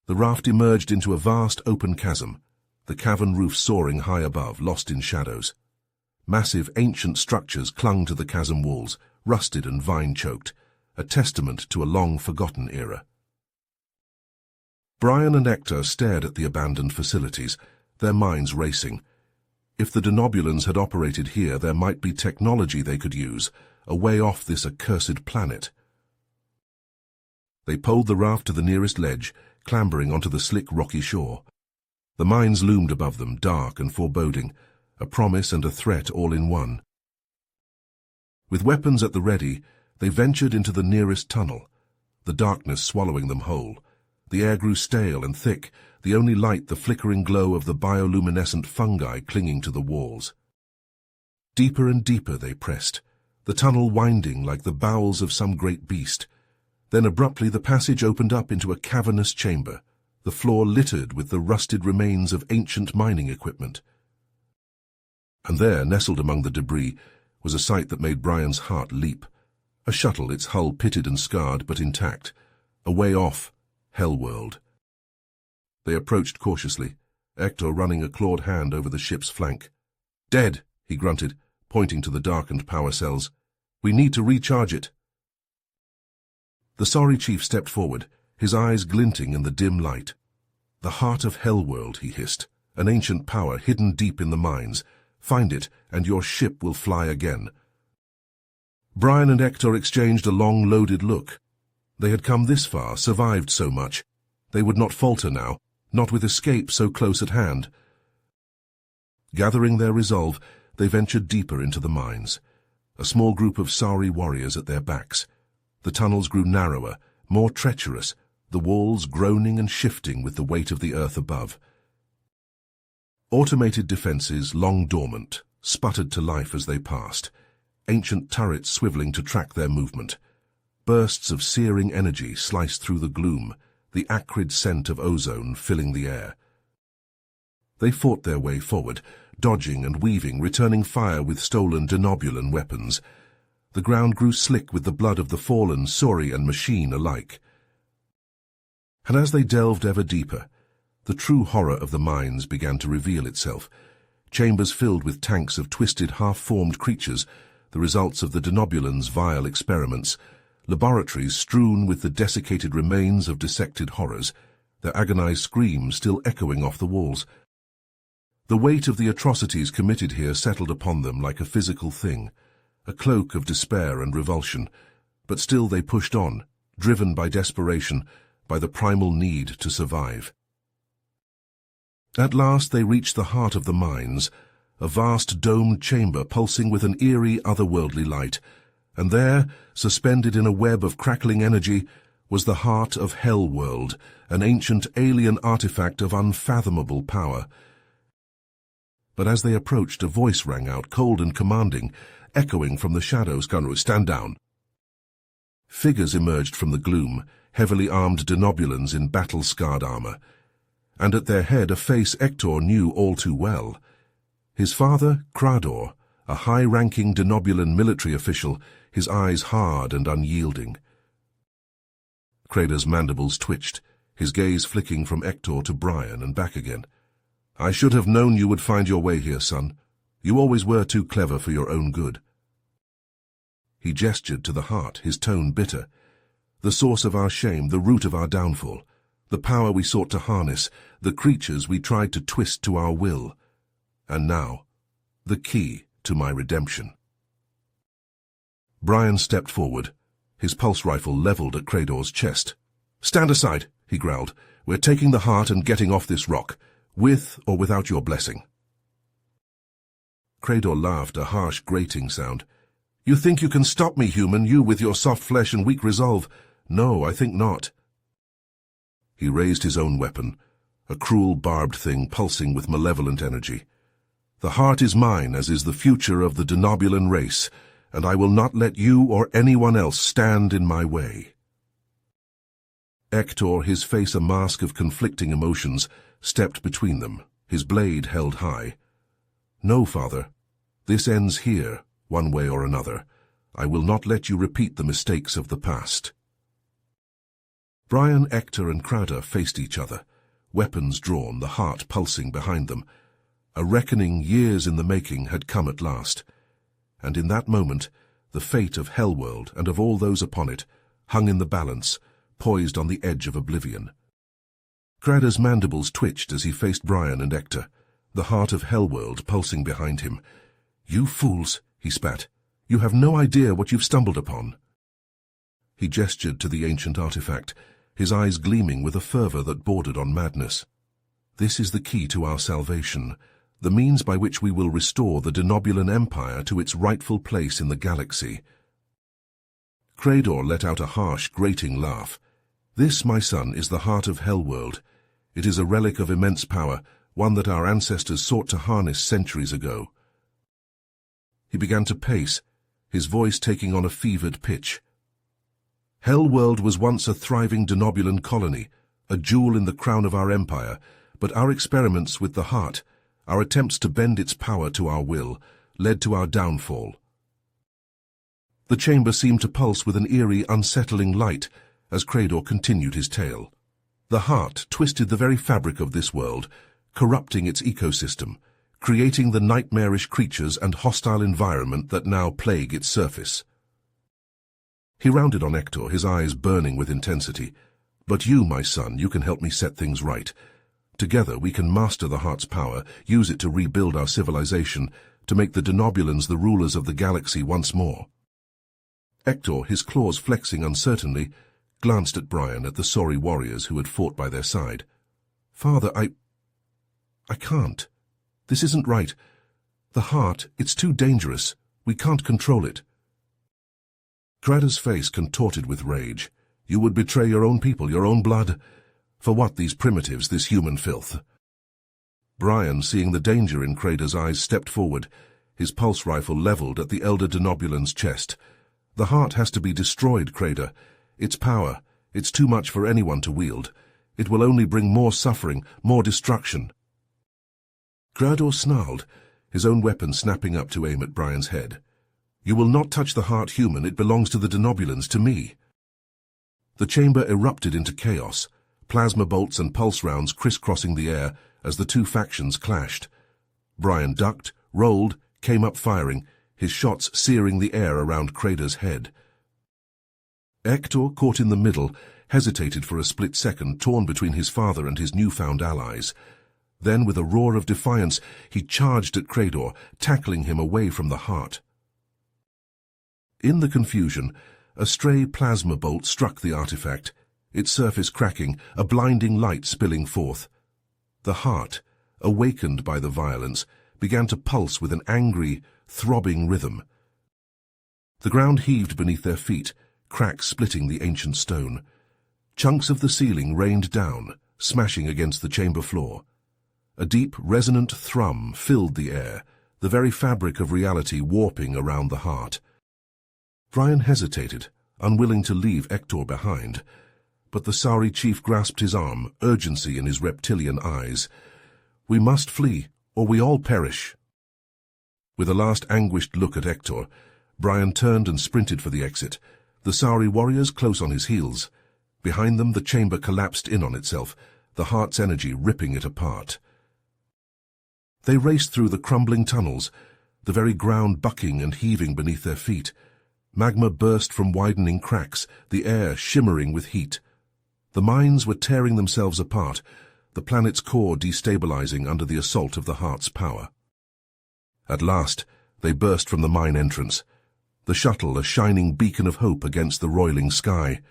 The raft emerged into a vast open chasm, the cavern roof soaring high above, lost in shadows. Massive ancient structures clung to the chasm walls, rusted and vine-choked, a testament to a long-forgotten era. Brian and Hector stared at the abandoned facilities, their minds racing. If the Denobulans had operated here, there might be technology they could use, a way off this accursed planet. They poled the raft to the nearest ledge, clambering onto the slick rocky shore. The mines loomed above them, dark and foreboding, a promise and a threat all in one. With weapons at the ready, they ventured into the nearest tunnel, the darkness swallowing them whole. The air grew stale and thick, the only light the flickering glow of the bioluminescent fungi clinging to the walls. Deeper and deeper they pressed, the tunnel winding like the bowels of some great beast. Then abruptly the passage opened up into a cavernous chamber, the floor littered with the rusted remains of ancient mining equipment. And there, nestled among the debris, was a sight that made Brian's heart leap. A shuttle, its hull pitted and scarred, but intact. A way off, HellWorld. They approached cautiously, Hector running a clawed hand over the ship's flank. "Dead," he grunted, pointing to the darkened power cells. "We need to recharge it." The sorry chief stepped forward, his eyes glinting in the dim light. "The heart of HellWorld," he hissed, "an ancient power hidden deep in the mines. Find it, and your ship will fly again." Brian and Hector exchanged a long, loaded look. They had come this far, survived so much. They would not falter now, not with escape so close at hand. Gathering their resolve, they ventured deeper into the mines, a small group of Sari warriors at their backs. The tunnels grew narrower, more treacherous, the walls groaning and shifting with the weight of the earth above. Automated defenses, long dormant, sputtered to life as they passed, ancient turrets swiveling to track their movement. Bursts of searing energy sliced through the gloom, the acrid scent of ozone filling the air. They fought their way forward, dodging and weaving, returning fire with stolen Denobulan weapons. The ground grew slick with the blood of the fallen, Sauri and machine alike. And as they delved ever deeper, the true horror of the mines began to reveal itself. Chambers filled with tanks of twisted, half-formed creatures, the results of the Denobulans' vile experiments. Laboratories strewn with the desiccated remains of dissected horrors, their agonized screams still echoing off the walls. The weight of the atrocities committed here settled upon them like a physical thing, a cloak of despair and revulsion, but still they pushed on, driven by desperation, by the primal need to survive. At last they reached the heart of the mines, a vast domed chamber pulsing with an eerie, otherworldly light, and there, suspended in a web of crackling energy, was the heart of HellWorld, an ancient alien artifact of unfathomable power. But as they approached, a voice rang out, cold and commanding, echoing from the shadows. "Gunru, stand down." Figures emerged from the gloom, heavily armed Denobulans in battle-scarred armor, and at their head a face Hector knew all too well. His father, Krador, a high-ranking Denobulan military official, his eyes hard and unyielding. Krador's mandibles twitched, his gaze flicking from Hector to Brian and back again. "I should have known you would find your way here, son. You always were too clever for your own good." He gestured to the heart, his tone bitter. "The source of our shame, the root of our downfall, the power we sought to harness, the creatures we tried to twist to our will. And now, the key to my redemption." Brian stepped forward, his pulse rifle leveled at Krador's chest. "Stand aside," he growled. "We're taking the heart and getting off this rock, with or without your blessing." Crador laughed, a harsh, grating sound. "You think you can stop me, human, you with your soft flesh and weak resolve? No, I think not." He raised his own weapon, a cruel, barbed thing pulsing with malevolent energy. "The heart is mine, as is the future of the denobulan race, and I will not let you or anyone else stand in my way." Ector, his face a mask of conflicting emotions, stepped between them, his blade held high. "No, father. This ends here, one way or another. I will not let you repeat the mistakes of the past." Brian, Ector, and Crowder faced each other, weapons drawn, the heart pulsing behind them. A reckoning years in the making had come at last, and in that moment the fate of HellWorld and of all those upon it hung in the balance, poised on the edge of oblivion. Crowder's mandibles twitched as he faced Brian and Ector, the heart of HellWorld pulsing behind him. "You fools," he spat. "You have no idea what you've stumbled upon." He gestured to the ancient artifact, his eyes gleaming with a fervor that bordered on madness. "This is the key to our salvation, the means by which we will restore the Denobulan Empire to its rightful place in the galaxy." Crador let out a harsh, grating laugh. "This, my son, is the heart of HellWorld. It is a relic of immense power, one that our ancestors sought to harness centuries ago." He began to pace, his voice taking on a fevered pitch. "HellWorld was once a thriving Denobulan colony, a jewel in the crown of our empire, but our experiments with the heart, our attempts to bend its power to our will, led to our downfall." The chamber seemed to pulse with an eerie, unsettling light as Crador continued his tale. "The heart twisted the very fabric of this world, corrupting its ecosystem, creating the nightmarish creatures and hostile environment that now plague its surface." He rounded on Ector, his eyes burning with intensity. "But you, my son, you can help me set things right. Together we can master the heart's power, use it to rebuild our civilization, to make the Denobulans the rulers of the galaxy once more." Ector, his claws flexing uncertainly, glanced at Brian, at the sorry warriors who had fought by their side. "Father, I can't. This isn't right. The heart, it's too dangerous. We can't control it." Crowder's face contorted with rage. "You would betray your own people, your own blood? For what, these primitives, this human filth?" Brian, seeing the danger in Crador's eyes, stepped forward, his pulse rifle leveled at the elder Denobulan's chest. "The heart has to be destroyed, Crador. Its power, it's too much for anyone to wield. It will only bring more suffering, more destruction." Crador snarled, his own weapon snapping up to aim at Brian's head. "You will not touch the heart, human. It belongs to the Denobulans, to me." The chamber erupted into chaos, plasma bolts and pulse rounds crisscrossing the air as the two factions clashed. Brian ducked, rolled, came up firing, his shots searing the air around Crador's head. Ector, caught in the middle, hesitated for a split second, torn between his father and his newfound allies. Then, with a roar of defiance, he charged at Crador, tackling him away from the heart. In the confusion, a stray plasma bolt struck the artifact, its surface cracking, a blinding light spilling forth. The heart, awakened by the violence, began to pulse with an angry, throbbing rhythm. The ground heaved beneath their feet, cracks splitting the ancient stone. Chunks of the ceiling rained down, smashing against the chamber floor. A deep, resonant thrum filled the air, the very fabric of reality warping around the heart. Brian hesitated, unwilling to leave Ector behind, but the Sari chief grasped his arm, urgency in his reptilian eyes. "We must flee, or we all perish." With a last anguished look at Ector, Brian turned and sprinted for the exit, the Sari warriors close on his heels. Behind them the chamber collapsed in on itself, the heart's energy ripping it apart. They raced through the crumbling tunnels, the very ground bucking and heaving beneath their feet. Magma burst from widening cracks, the air shimmering with heat. The mines were tearing themselves apart, the planet's core destabilizing under the assault of the heart's power. At last, they burst from the mine entrance, the shuttle a shining beacon of hope against the roiling sky.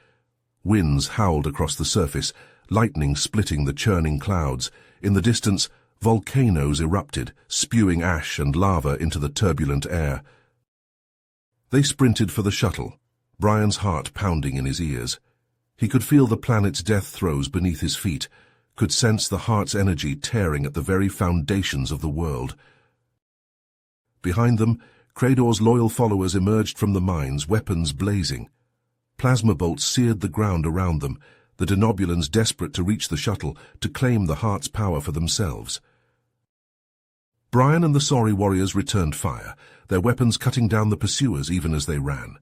Winds howled across the surface, lightning splitting the churning clouds. In the distance, Volcanoes erupted, spewing ash and lava into the turbulent air. They sprinted for the shuttle, Brian's heart pounding in his ears. He could feel the planet's death throes beneath his feet, could sense the heart's energy tearing at the very foundations of the world. Behind them, Crador's loyal followers emerged from the mines, weapons blazing. Plasma bolts seared the ground around them, the denobulans desperate to reach the shuttle, to claim the heart's power for themselves. Brian and the sorry warriors returned fire, their weapons cutting down the pursuers even as they ran.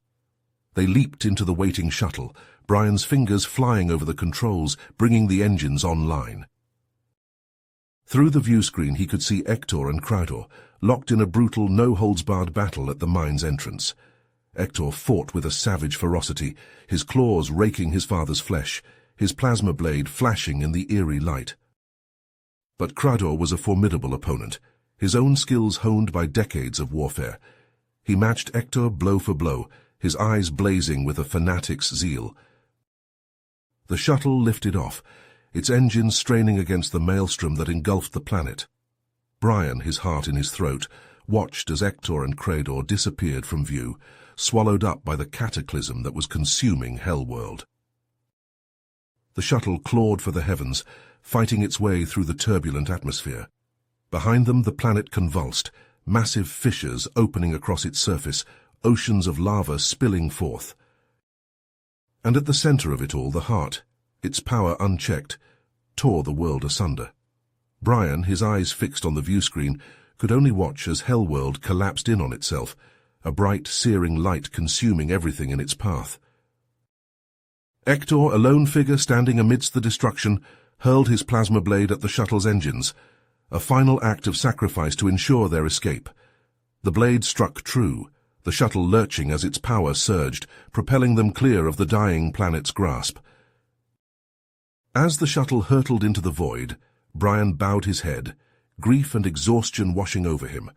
They leaped into the waiting shuttle, Brian's fingers flying over the controls, bringing the engines online. Through the viewscreen he could see Hector and Crador, locked in a brutal, no-holds-barred battle at the mine's entrance. Hector fought with a savage ferocity, his claws raking his father's flesh, his plasma blade flashing in the eerie light. But Crador was a formidable opponent, his own skills honed by decades of warfare. He matched Hector blow for blow, his eyes blazing with a fanatic's zeal. The shuttle lifted off, its engines straining against the maelstrom that engulfed the planet. Brian, his heart in his throat, watched as Hector and Crador disappeared from view, swallowed up by the cataclysm that was consuming HellWorld. The shuttle clawed for the heavens, fighting its way through the turbulent atmosphere. Behind them the planet convulsed, massive fissures opening across its surface, oceans of lava spilling forth. And at the center of it all, the heart, its power unchecked, tore the world asunder. Brian, his eyes fixed on the viewscreen, could only watch as HellWorld collapsed in on itself, a bright, searing light consuming everything in its path. Hector, a lone figure standing amidst the destruction, hurled his plasma blade at the shuttle's engines, a final act of sacrifice to ensure their escape. The blade struck true, the shuttle lurching as its power surged, propelling them clear of the dying planet's grasp. As the shuttle hurtled into the void, Brian bowed his head, grief and exhaustion washing over him.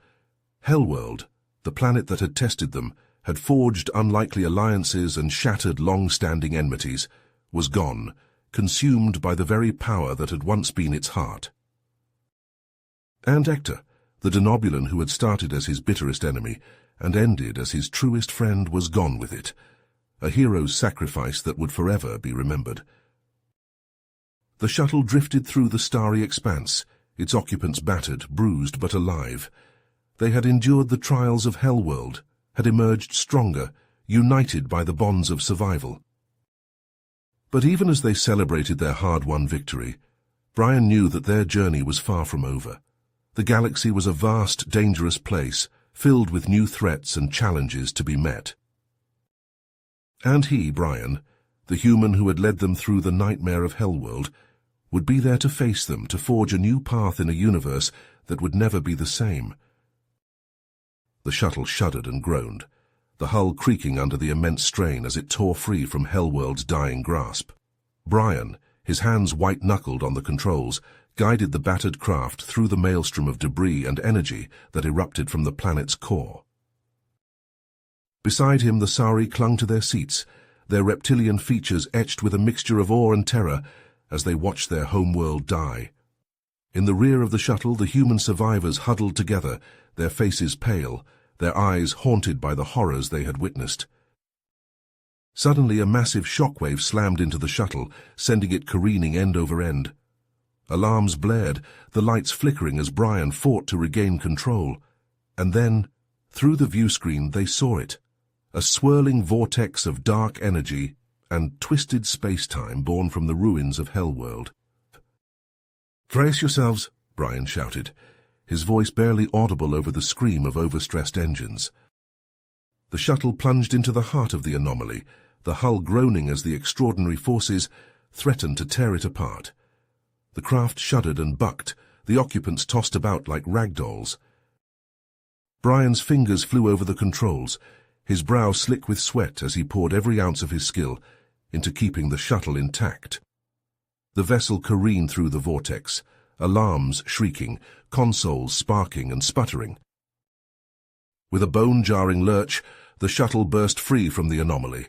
HellWorld, the planet that had tested them, had forged unlikely alliances and shattered long-standing enmities, was gone, consumed by the very power that had once been its heart. And Hector, the denobulan who had started as his bitterest enemy and ended as his truest friend, was gone with it, a hero's sacrifice that would forever be remembered. The shuttle drifted through the starry expanse, its occupants battered, bruised, but alive. They had endured the trials of HellWorld, had emerged stronger, united by the bonds of survival. But even as they celebrated their hard-won victory, Brian knew that their journey was far from over. The galaxy was a vast, dangerous place, filled with new threats and challenges to be met. And he, Brian, the human who had led them through the nightmare of HellWorld, would be there to face them, to forge a new path in a universe that would never be the same. The shuttle shuddered and groaned, the hull creaking under the immense strain as it tore free from HellWorld's dying grasp. Brian, his hands white-knuckled on the controls, guided the battered craft through the maelstrom of debris and energy that erupted from the planet's core. Beside him the Sari clung to their seats, their reptilian features etched with a mixture of awe and terror as they watched their homeworld die. In the rear of the shuttle, the human survivors huddled together, their faces pale, their eyes haunted by the horrors they had witnessed. Suddenly a massive shockwave slammed into the shuttle, sending it careening end over end. Alarms blared, the lights flickering as Brian fought to regain control. And then, through the viewscreen, they saw it, a swirling vortex of dark energy and twisted space-time born from the ruins of HellWorld. "Brace yourselves," Brian shouted, his voice barely audible over the scream of overstressed engines. The shuttle plunged into the heart of the anomaly, the hull groaning as the extraordinary forces threatened to tear it apart. The craft shuddered and bucked, the occupants tossed about like rag dolls. Brian's fingers flew over the controls, his brow slick with sweat as he poured every ounce of his skill into keeping the shuttle intact. The vessel careened through the vortex, alarms shrieking, consoles sparking and sputtering. With a bone-jarring lurch, the shuttle burst free from the anomaly,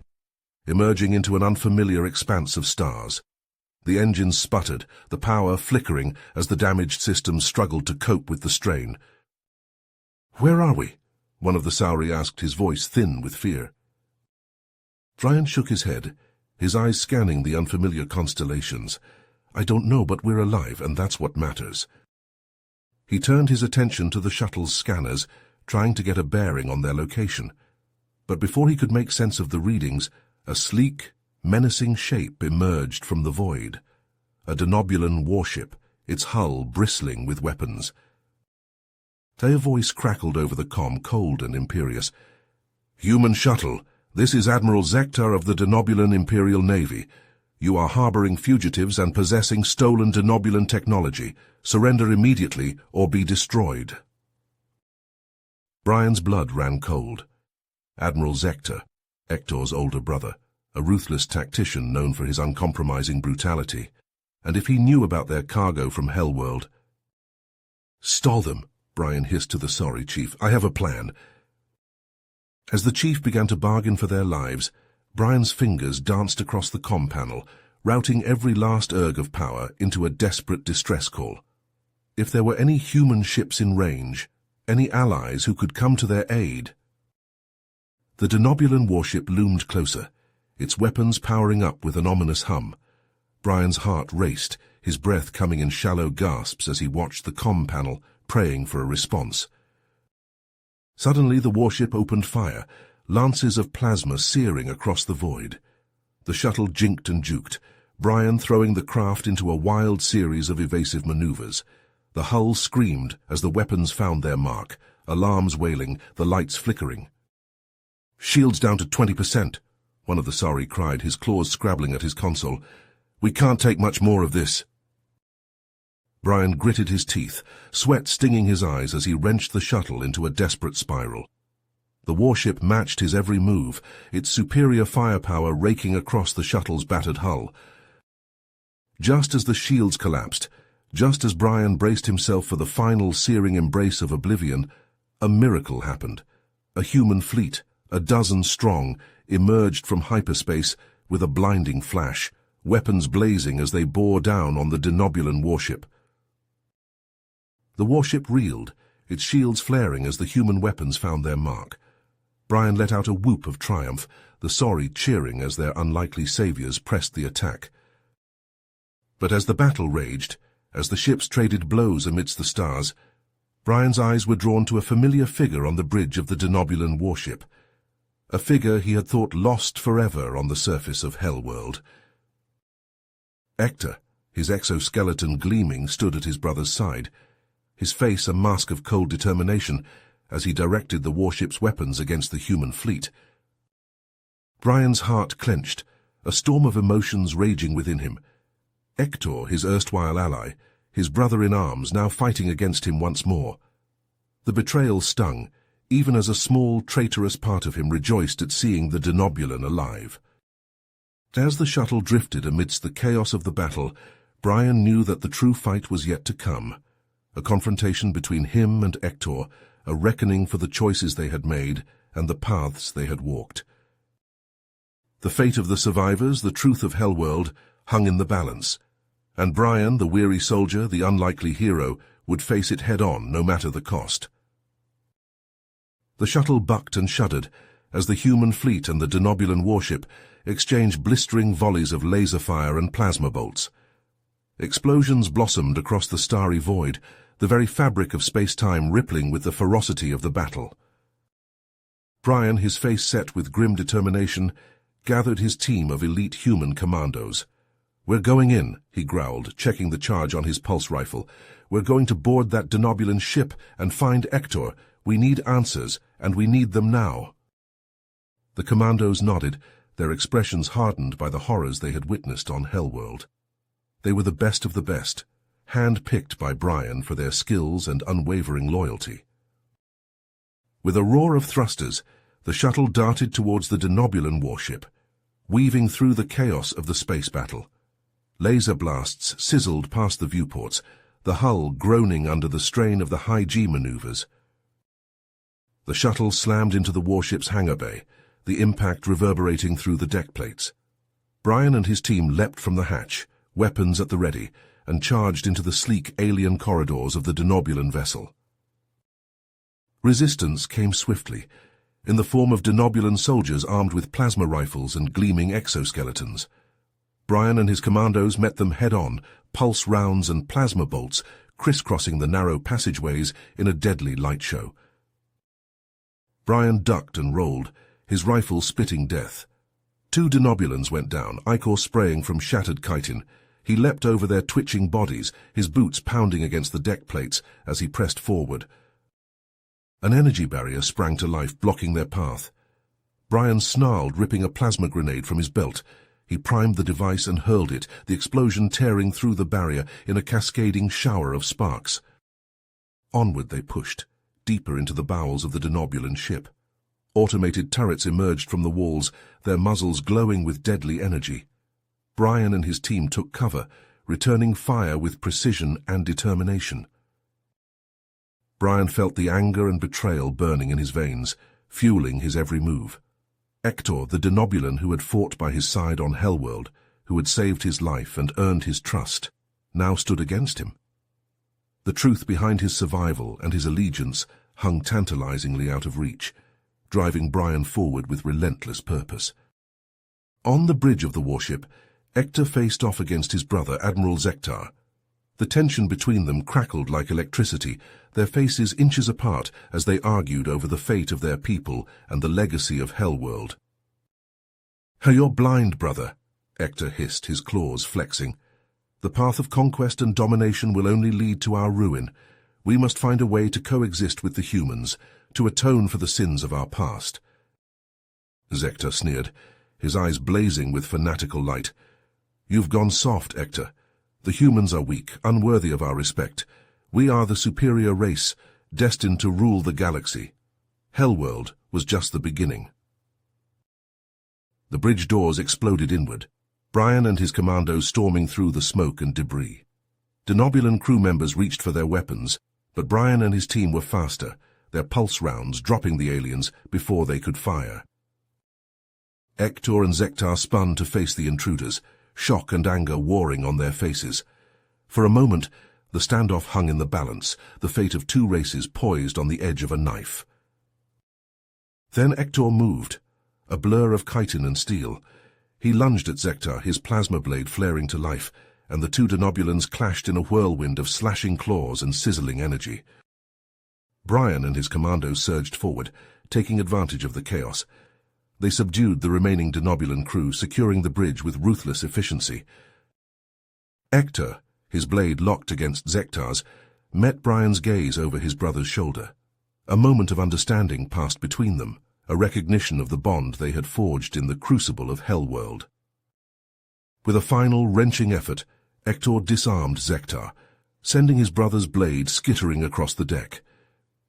emerging into an unfamiliar expanse of stars. The engines sputtered, the power flickering as the damaged systems struggled to cope with the strain. "Where are we?" one of the Sauri asked, his voice thin with fear. Brian shook his head, his eyes scanning the unfamiliar constellations. "I don't know, but we're alive, and that's what matters." He turned his attention to the shuttle's scanners, trying to get a bearing on their location. But before he could make sense of the readings, a sleek, menacing shape emerged from the void. A denobulan warship, its hull bristling with weapons. A voice crackled over the comm, cold and imperious. "Human shuttle, this is Admiral Zektar of the Denobulan Imperial Navy. You are harboring fugitives and possessing stolen denobulan technology. Surrender immediately or be destroyed." Brian's blood ran cold. Admiral Zektar, Ektor's older brother, a ruthless tactician known for his uncompromising brutality. And if he knew about their cargo from HellWorld... "Stall them," Brian hissed to the sorry chief. "I have a plan." As the chief began to bargain for their lives, Brian's fingers danced across the comm panel, routing every last erg of power into a desperate distress call. If there were any human ships in range, any allies who could come to their aid... The denobulan warship loomed closer, its weapons powering up with an ominous hum. Brian's heart raced, his breath coming in shallow gasps as he watched the comm panel, praying for a response. Suddenly the warship opened fire, lances of plasma searing across the void. The shuttle jinked and juked, Brian throwing the craft into a wild series of evasive maneuvers. The hull screamed as the weapons found their mark, alarms wailing, the lights flickering. "Shields down to 20%, one of the Sauri cried, his claws scrabbling at his console. "We can't take much more of this." Brian gritted his teeth, sweat stinging his eyes as he wrenched the shuttle into a desperate spiral. The warship matched his every move, its superior firepower raking across the shuttle's battered hull. Just as the shields collapsed, just as Brian braced himself for the final searing embrace of oblivion, a miracle happened. A human fleet, a dozen strong, emerged from hyperspace with a blinding flash, weapons blazing as they bore down on the denobulan warship. The warship reeled, its shields flaring as the human weapons found their mark. Brian let out a whoop of triumph, the Sauri cheering as their unlikely saviors pressed the attack. But as the battle raged, as the ships traded blows amidst the stars, Brian's eyes were drawn to a familiar figure on the bridge of the denobulan warship. A figure he had thought lost forever on the surface of HellWorld. Ektor, his exoskeleton gleaming, stood at his brother's side, his face a mask of cold determination as he directed the warship's weapons against the human fleet. Brian's heart clenched, a storm of emotions raging within him. Ektor, his erstwhile ally, his brother-in-arms, now fighting against him once more. The betrayal stung, even as a small, traitorous part of him rejoiced at seeing the denobulan alive. As the shuttle drifted amidst the chaos of the battle, Brian knew that the true fight was yet to come. A confrontation between him and Ektor, a reckoning for the choices they had made and the paths they had walked. The fate of the survivors, the truth of HellWorld, hung in the balance, and Brian, the weary soldier, the unlikely hero, would face it head-on no matter the cost. The shuttle bucked and shuddered as the human fleet and the denobulan warship exchanged blistering volleys of laser fire and plasma bolts. Explosions blossomed across the starry void, the very fabric of space-time rippling with the ferocity of the battle. Brian, his face set with grim determination, gathered his team of elite human commandos. "We're going in," he growled, checking the charge on his pulse rifle. "We're going to board that denobulan ship and find Ektor. We need answers, and we need them now." The commandos nodded, their expressions hardened by the horrors they had witnessed on HellWorld. They were the best of the best, hand-picked by Brian for their skills and unwavering loyalty. With a roar of thrusters, the shuttle darted towards the denobulan warship, weaving through the chaos of the space battle. Laser blasts sizzled past the viewports, the hull groaning under the strain of the high-G maneuvers. The shuttle slammed into the warship's hangar bay, the impact reverberating through the deck plates. Brian and his team leapt from the hatch, weapons at the ready, and charged into the sleek alien corridors of the denobulan vessel. Resistance came swiftly, in the form of denobulan soldiers armed with plasma rifles and gleaming exoskeletons. Brian and his commandos met them head-on, pulse rounds and plasma bolts crisscrossing the narrow passageways in a deadly light show. Brian ducked and rolled, his rifle spitting death. 2 denobulans went down, ichor spraying from shattered chitin. He leapt over their twitching bodies, his boots pounding against the deck plates as he pressed forward. An energy barrier sprang to life, blocking their path. Brian snarled, ripping a plasma grenade from his belt. He primed the device and hurled it, the explosion tearing through the barrier in a cascading shower of sparks. Onward they pushed, deeper into the bowels of the denobulan ship. Automated turrets emerged from the walls, their muzzles glowing with deadly energy. Brian and his team took cover, returning fire with precision and determination. Brian felt the anger and betrayal burning in his veins, fueling his every move. Hector, the denobulan who had fought by his side on HellWorld, who had saved his life and earned his trust, now stood against him. The truth behind his survival and his allegiance hung tantalizingly out of reach, driving Brian forward with relentless purpose. On the bridge of the warship, Hector faced off against his brother, Admiral Zektar. The tension between them crackled like electricity, their faces inches apart as they argued over the fate of their people and the legacy of HellWorld. "You're blind, brother," Hector hissed, his claws flexing. "The path of conquest and domination will only lead to our ruin. We must find a way to coexist with the humans, to atone for the sins of our past." Zektar sneered, his eyes blazing with fanatical light. "You've gone soft, Hector. The humans are weak, unworthy of our respect. We are the superior race, destined to rule the galaxy. HellWorld was just the beginning." The bridge doors exploded inward, Brian and his commandos storming through the smoke and debris. Denobulan crew members reached for their weapons, but Brian and his team were faster, their pulse rounds dropping the aliens before they could fire. Hector and Zektar spun to face the intruders, shock and anger warring on their faces. For a moment, the standoff hung in the balance, the fate of 2 races poised on the edge of a knife. Then Hector moved, a blur of chitin and steel. He lunged at Zektar, his plasma blade flaring to life, and the 2 denobulans clashed in a whirlwind of slashing claws and sizzling energy. Brian and his commandos surged forward, taking advantage of the chaos. They subdued the remaining denobulan crew, securing the bridge with ruthless efficiency. Hector, his blade locked against Zektar's, met Brian's gaze over his brother's shoulder. A moment of understanding passed between them, a recognition of the bond they had forged in the crucible of HellWorld. With a final, wrenching effort, Hector disarmed Zektar, sending his brother's blade skittering across the deck.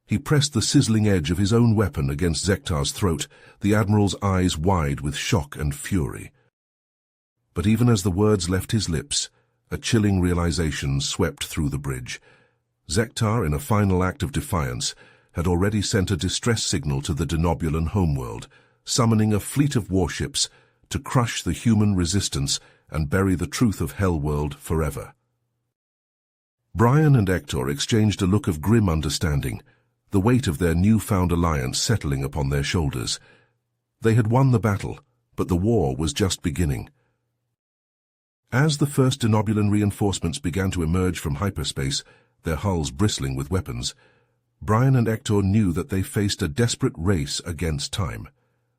He pressed the sizzling edge of his own weapon against Zektar's throat, the Admiral's eyes wide with shock and fury. But even as the words left his lips, a chilling realization swept through the bridge. Zektar, in a final act of defiance, had already sent a distress signal to the denobulan homeworld, summoning a fleet of warships to crush the human resistance and bury the truth of HellWorld forever. Brian and Hector exchanged a look of grim understanding, the weight of their newfound alliance settling upon their shoulders. They had won the battle, but the war was just beginning. As the first denobulan reinforcements began to emerge from hyperspace, their hulls bristling with weapons, Brian and Hector knew that they faced a desperate race against time.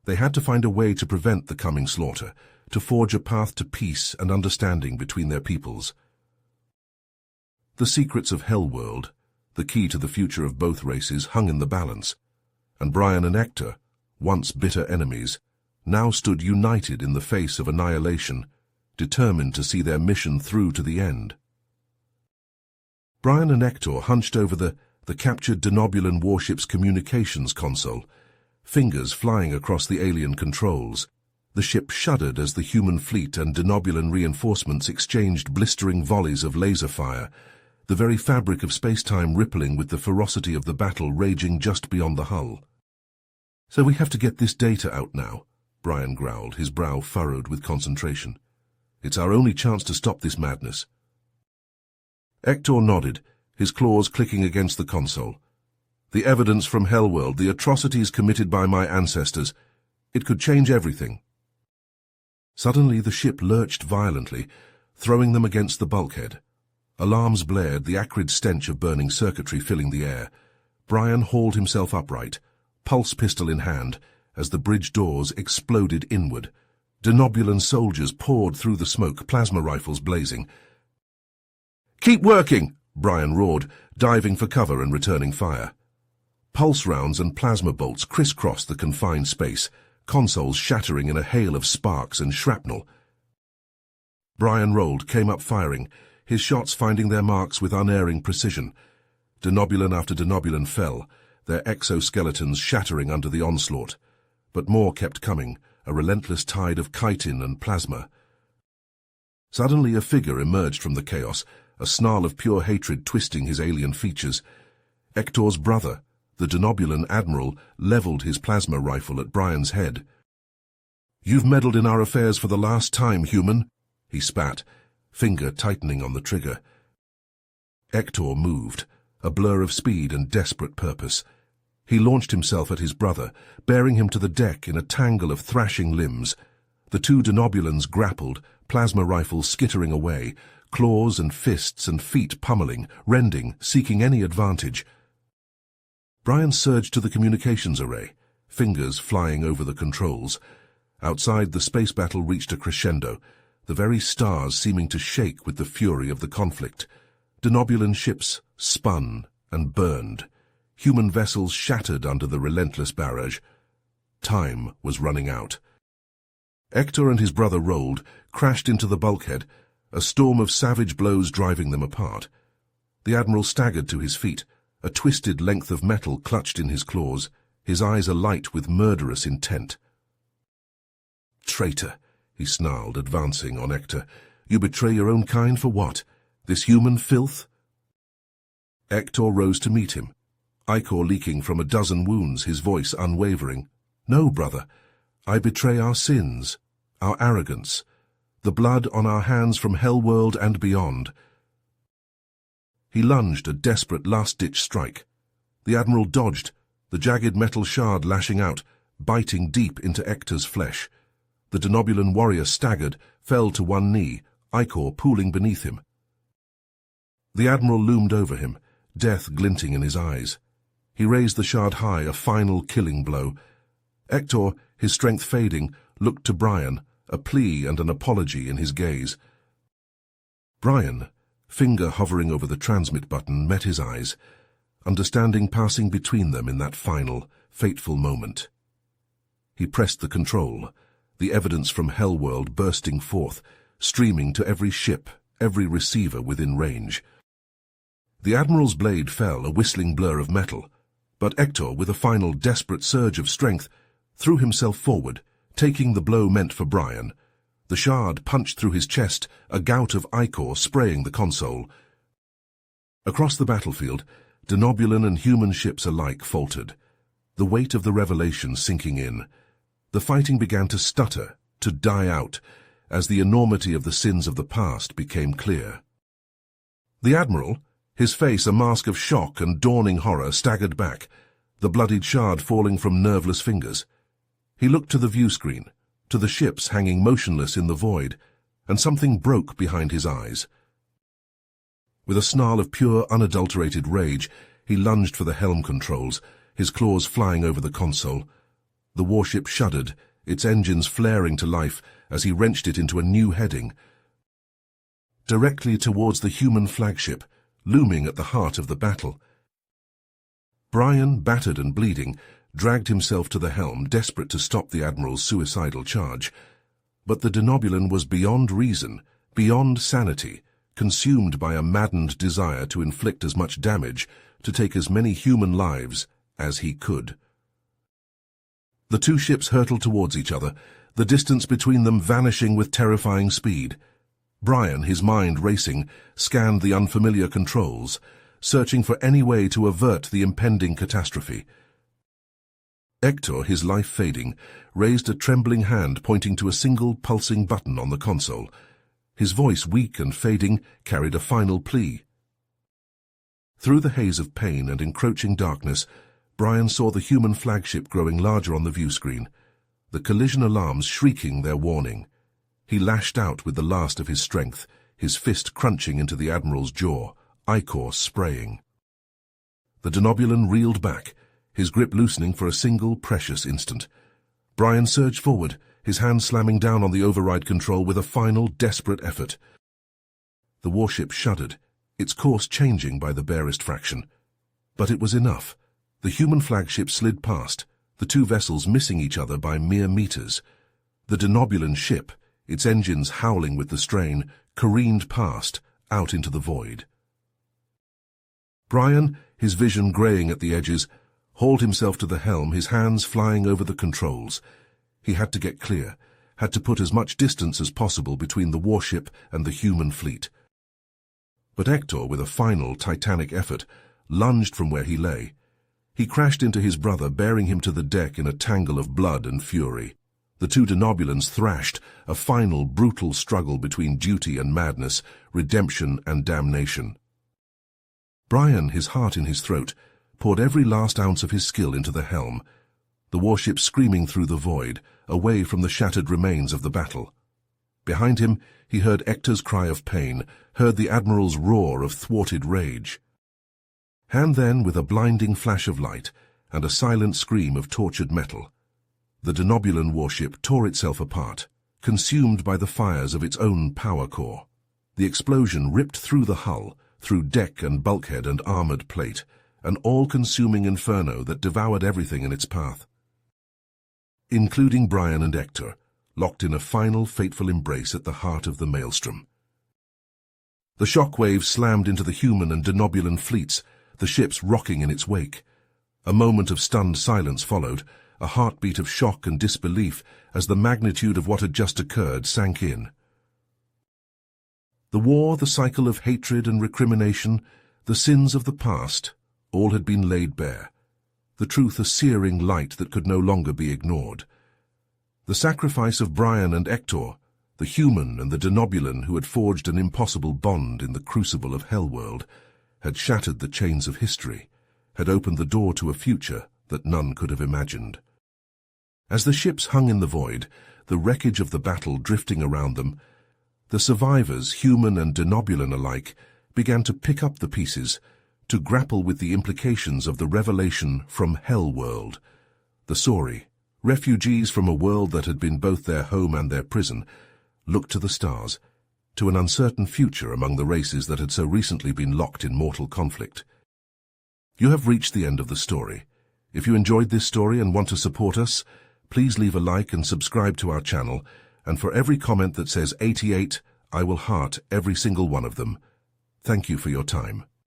They had to find a way to prevent the coming slaughter, to forge a path to peace and understanding between their peoples. The secrets of HellWorld, the key to the future of both races, hung in the balance, and Brian and Hector, once bitter enemies, now stood united in the face of annihilation, determined to see their mission through to the end. Brian and Hector hunched over the captured denobulan warship's communications console, fingers flying across the alien controls. The ship shuddered as the human fleet and denobulan reinforcements exchanged blistering volleys of laser fire, the very fabric of space-time rippling with the ferocity of the battle raging just beyond the hull. "So we have to get this data out now," Brian growled, his brow furrowed with concentration. It's our only chance to stop this madness. Hector nodded, his claws clicking against the console. The evidence from HellWorld, the atrocities committed by my ancestors, it could change everything. Suddenly the ship lurched violently, throwing them against the bulkhead. Alarms blared, the acrid stench of burning circuitry filling the air. Brian hauled himself upright, pulse pistol in hand, as the bridge doors exploded inward. Denobulan soldiers poured through the smoke, plasma rifles blazing. "Keep working!" Brian roared, diving for cover and returning fire. Pulse rounds and plasma bolts crisscrossed the confined space, consoles shattering in a hail of sparks and shrapnel. Brian rolled, came up firing, his shots finding their marks with unerring precision. Denobulan after denobulan fell, their exoskeletons shattering under the onslaught. But more kept coming, a relentless tide of chitin and plasma. Suddenly a figure emerged from the chaos, a snarl of pure hatred twisting his alien features. Hector's brother, the Denobulan admiral, leveled his plasma rifle at Brian's head. "You've meddled in our affairs for the last time, human," he spat, finger tightening on the trigger. Hector moved, a blur of speed and desperate purpose. He launched himself at his brother, bearing him to the deck in a tangle of thrashing limbs. The two Denobulans grappled, plasma rifles skittering away, claws and fists and feet pummeling, rending, seeking any advantage. Brian surged to the communications array, fingers flying over the controls. Outside, the space battle reached a crescendo, the very stars seeming to shake with the fury of the conflict. Denobulan ships spun and burned. Human vessels shattered under the relentless barrage. Time was running out. Hector and his brother rolled, crashed into the bulkhead, a storm of savage blows driving them apart. The admiral staggered to his feet, a twisted length of metal clutched in his claws, his eyes alight with murderous intent. "Traitor," he snarled, advancing on Hector. "You betray your own kind for what? This human filth?" Hector rose to meet him, ichor leaking from a dozen wounds, his voice unwavering. "No, brother. I betray our sins, our arrogance, the blood on our hands from HellWorld and beyond." He lunged, a desperate last-ditch strike. The admiral dodged, the jagged metal shard lashing out, biting deep into Hector's flesh. The Denobulan warrior staggered, fell to one knee, ichor pooling beneath him. The admiral loomed over him, death glinting in his eyes. He raised the shard high, a final killing blow. Hector, his strength fading, looked to Brian, a plea and an apology in his gaze. Brian, finger hovering over the transmit button, met his eyes, understanding passing between them in that final, fateful moment. He pressed the control, the evidence from HellWorld bursting forth, streaming to every ship, every receiver within range. The admiral's blade fell, a whistling blur of metal, but Hector, with a final desperate surge of strength, threw himself forward, taking the blow meant for Brian. The shard punched through his chest, a gout of ichor spraying the console. Across the battlefield, Denobulan and human ships alike faltered, the weight of the revelation sinking in. The fighting began to stutter, to die out, as the enormity of the sins of the past became clear. The admiral, his face a mask of shock and dawning horror, staggered back, the bloodied shard falling from nerveless fingers. He looked to the view screen, to the ships hanging motionless in the void, and something broke behind his eyes. With a snarl of pure, unadulterated rage, he lunged for the helm controls, his claws flying over the console. The warship shuddered, its engines flaring to life as he wrenched it into a new heading. Directly towards the human flagship, looming at the heart of the battle. Brian, battered and bleeding, dragged himself to the helm, desperate to stop the admiral's suicidal charge. But the Denobulan was beyond reason, beyond sanity, consumed by a maddened desire to inflict as much damage, to take as many human lives as he could. The two ships hurtled towards each other, the distance between them vanishing with terrifying speed. Brian, his mind racing, scanned the unfamiliar controls, searching for any way to avert the impending catastrophe. Hector, his life fading, raised a trembling hand pointing to a single pulsing button on the console. His voice, weak and fading, carried a final plea. Through the haze of pain and encroaching darkness, Brian saw the human flagship growing larger on the view screen, the collision alarms shrieking their warning. He lashed out with the last of his strength, his fist crunching into the Admiral's jaw, ichor spraying. The Denobulan reeled back, his grip loosening for a single precious instant. Brian surged forward, his hand slamming down on the override control with a final, desperate effort. The warship shuddered, its course changing by the barest fraction. But it was enough. The human flagship slid past, the two vessels missing each other by mere meters. The Denobulan ship, its engines howling with the strain, careened past, out into the void. Brian, his vision greying at the edges, hauled himself to the helm, his hands flying over the controls. He had to get clear, had to put as much distance as possible between the warship and the human fleet. But Hector, with a final titanic effort, lunged from where he lay. He crashed into his brother, bearing him to the deck in a tangle of blood and fury. The two Denobulans thrashed, a final brutal struggle between duty and madness, redemption and damnation. Brian, his heart in his throat, poured every last ounce of his skill into the helm, the warship screaming through the void, away from the shattered remains of the battle. Behind him, he heard Hector's cry of pain, heard the Admiral's roar of thwarted rage. And then, with a blinding flash of light and a silent scream of tortured metal, the Denobulan warship tore itself apart, consumed by the fires of its own power core. The explosion ripped through the hull, through deck and bulkhead and armored plate, an all-consuming inferno that devoured everything in its path, including Brian and Hector, locked in a final fateful embrace at the heart of the maelstrom. The shock waves slammed into the human and Denobulan fleets, the ships rocking in its wake. A moment of stunned silence followed, a heartbeat of shock and disbelief as the magnitude of what had just occurred sank in. The war, the cycle of hatred and recrimination, the sins of the past, all had been laid bare, the truth a searing light that could no longer be ignored. The sacrifice of Brian and Hector, the human and the Denobulan who had forged an impossible bond in the crucible of HellWorld, had shattered the chains of history, had opened the door to a future that none could have imagined. As the ships hung in the void, the wreckage of the battle drifting around them, the survivors, human and Denobulan alike, began to pick up the pieces, to grapple with the implications of the revelation from HellWorld. The Sauri, refugees from a world that had been both their home and their prison, looked to the stars, to an uncertain future among the races that had so recently been locked in mortal conflict. You have reached the end of the story. If you enjoyed this story and want to support us, please leave a like and subscribe to our channel, and for every comment that says 88, I will heart every single one of them. Thank you for your time.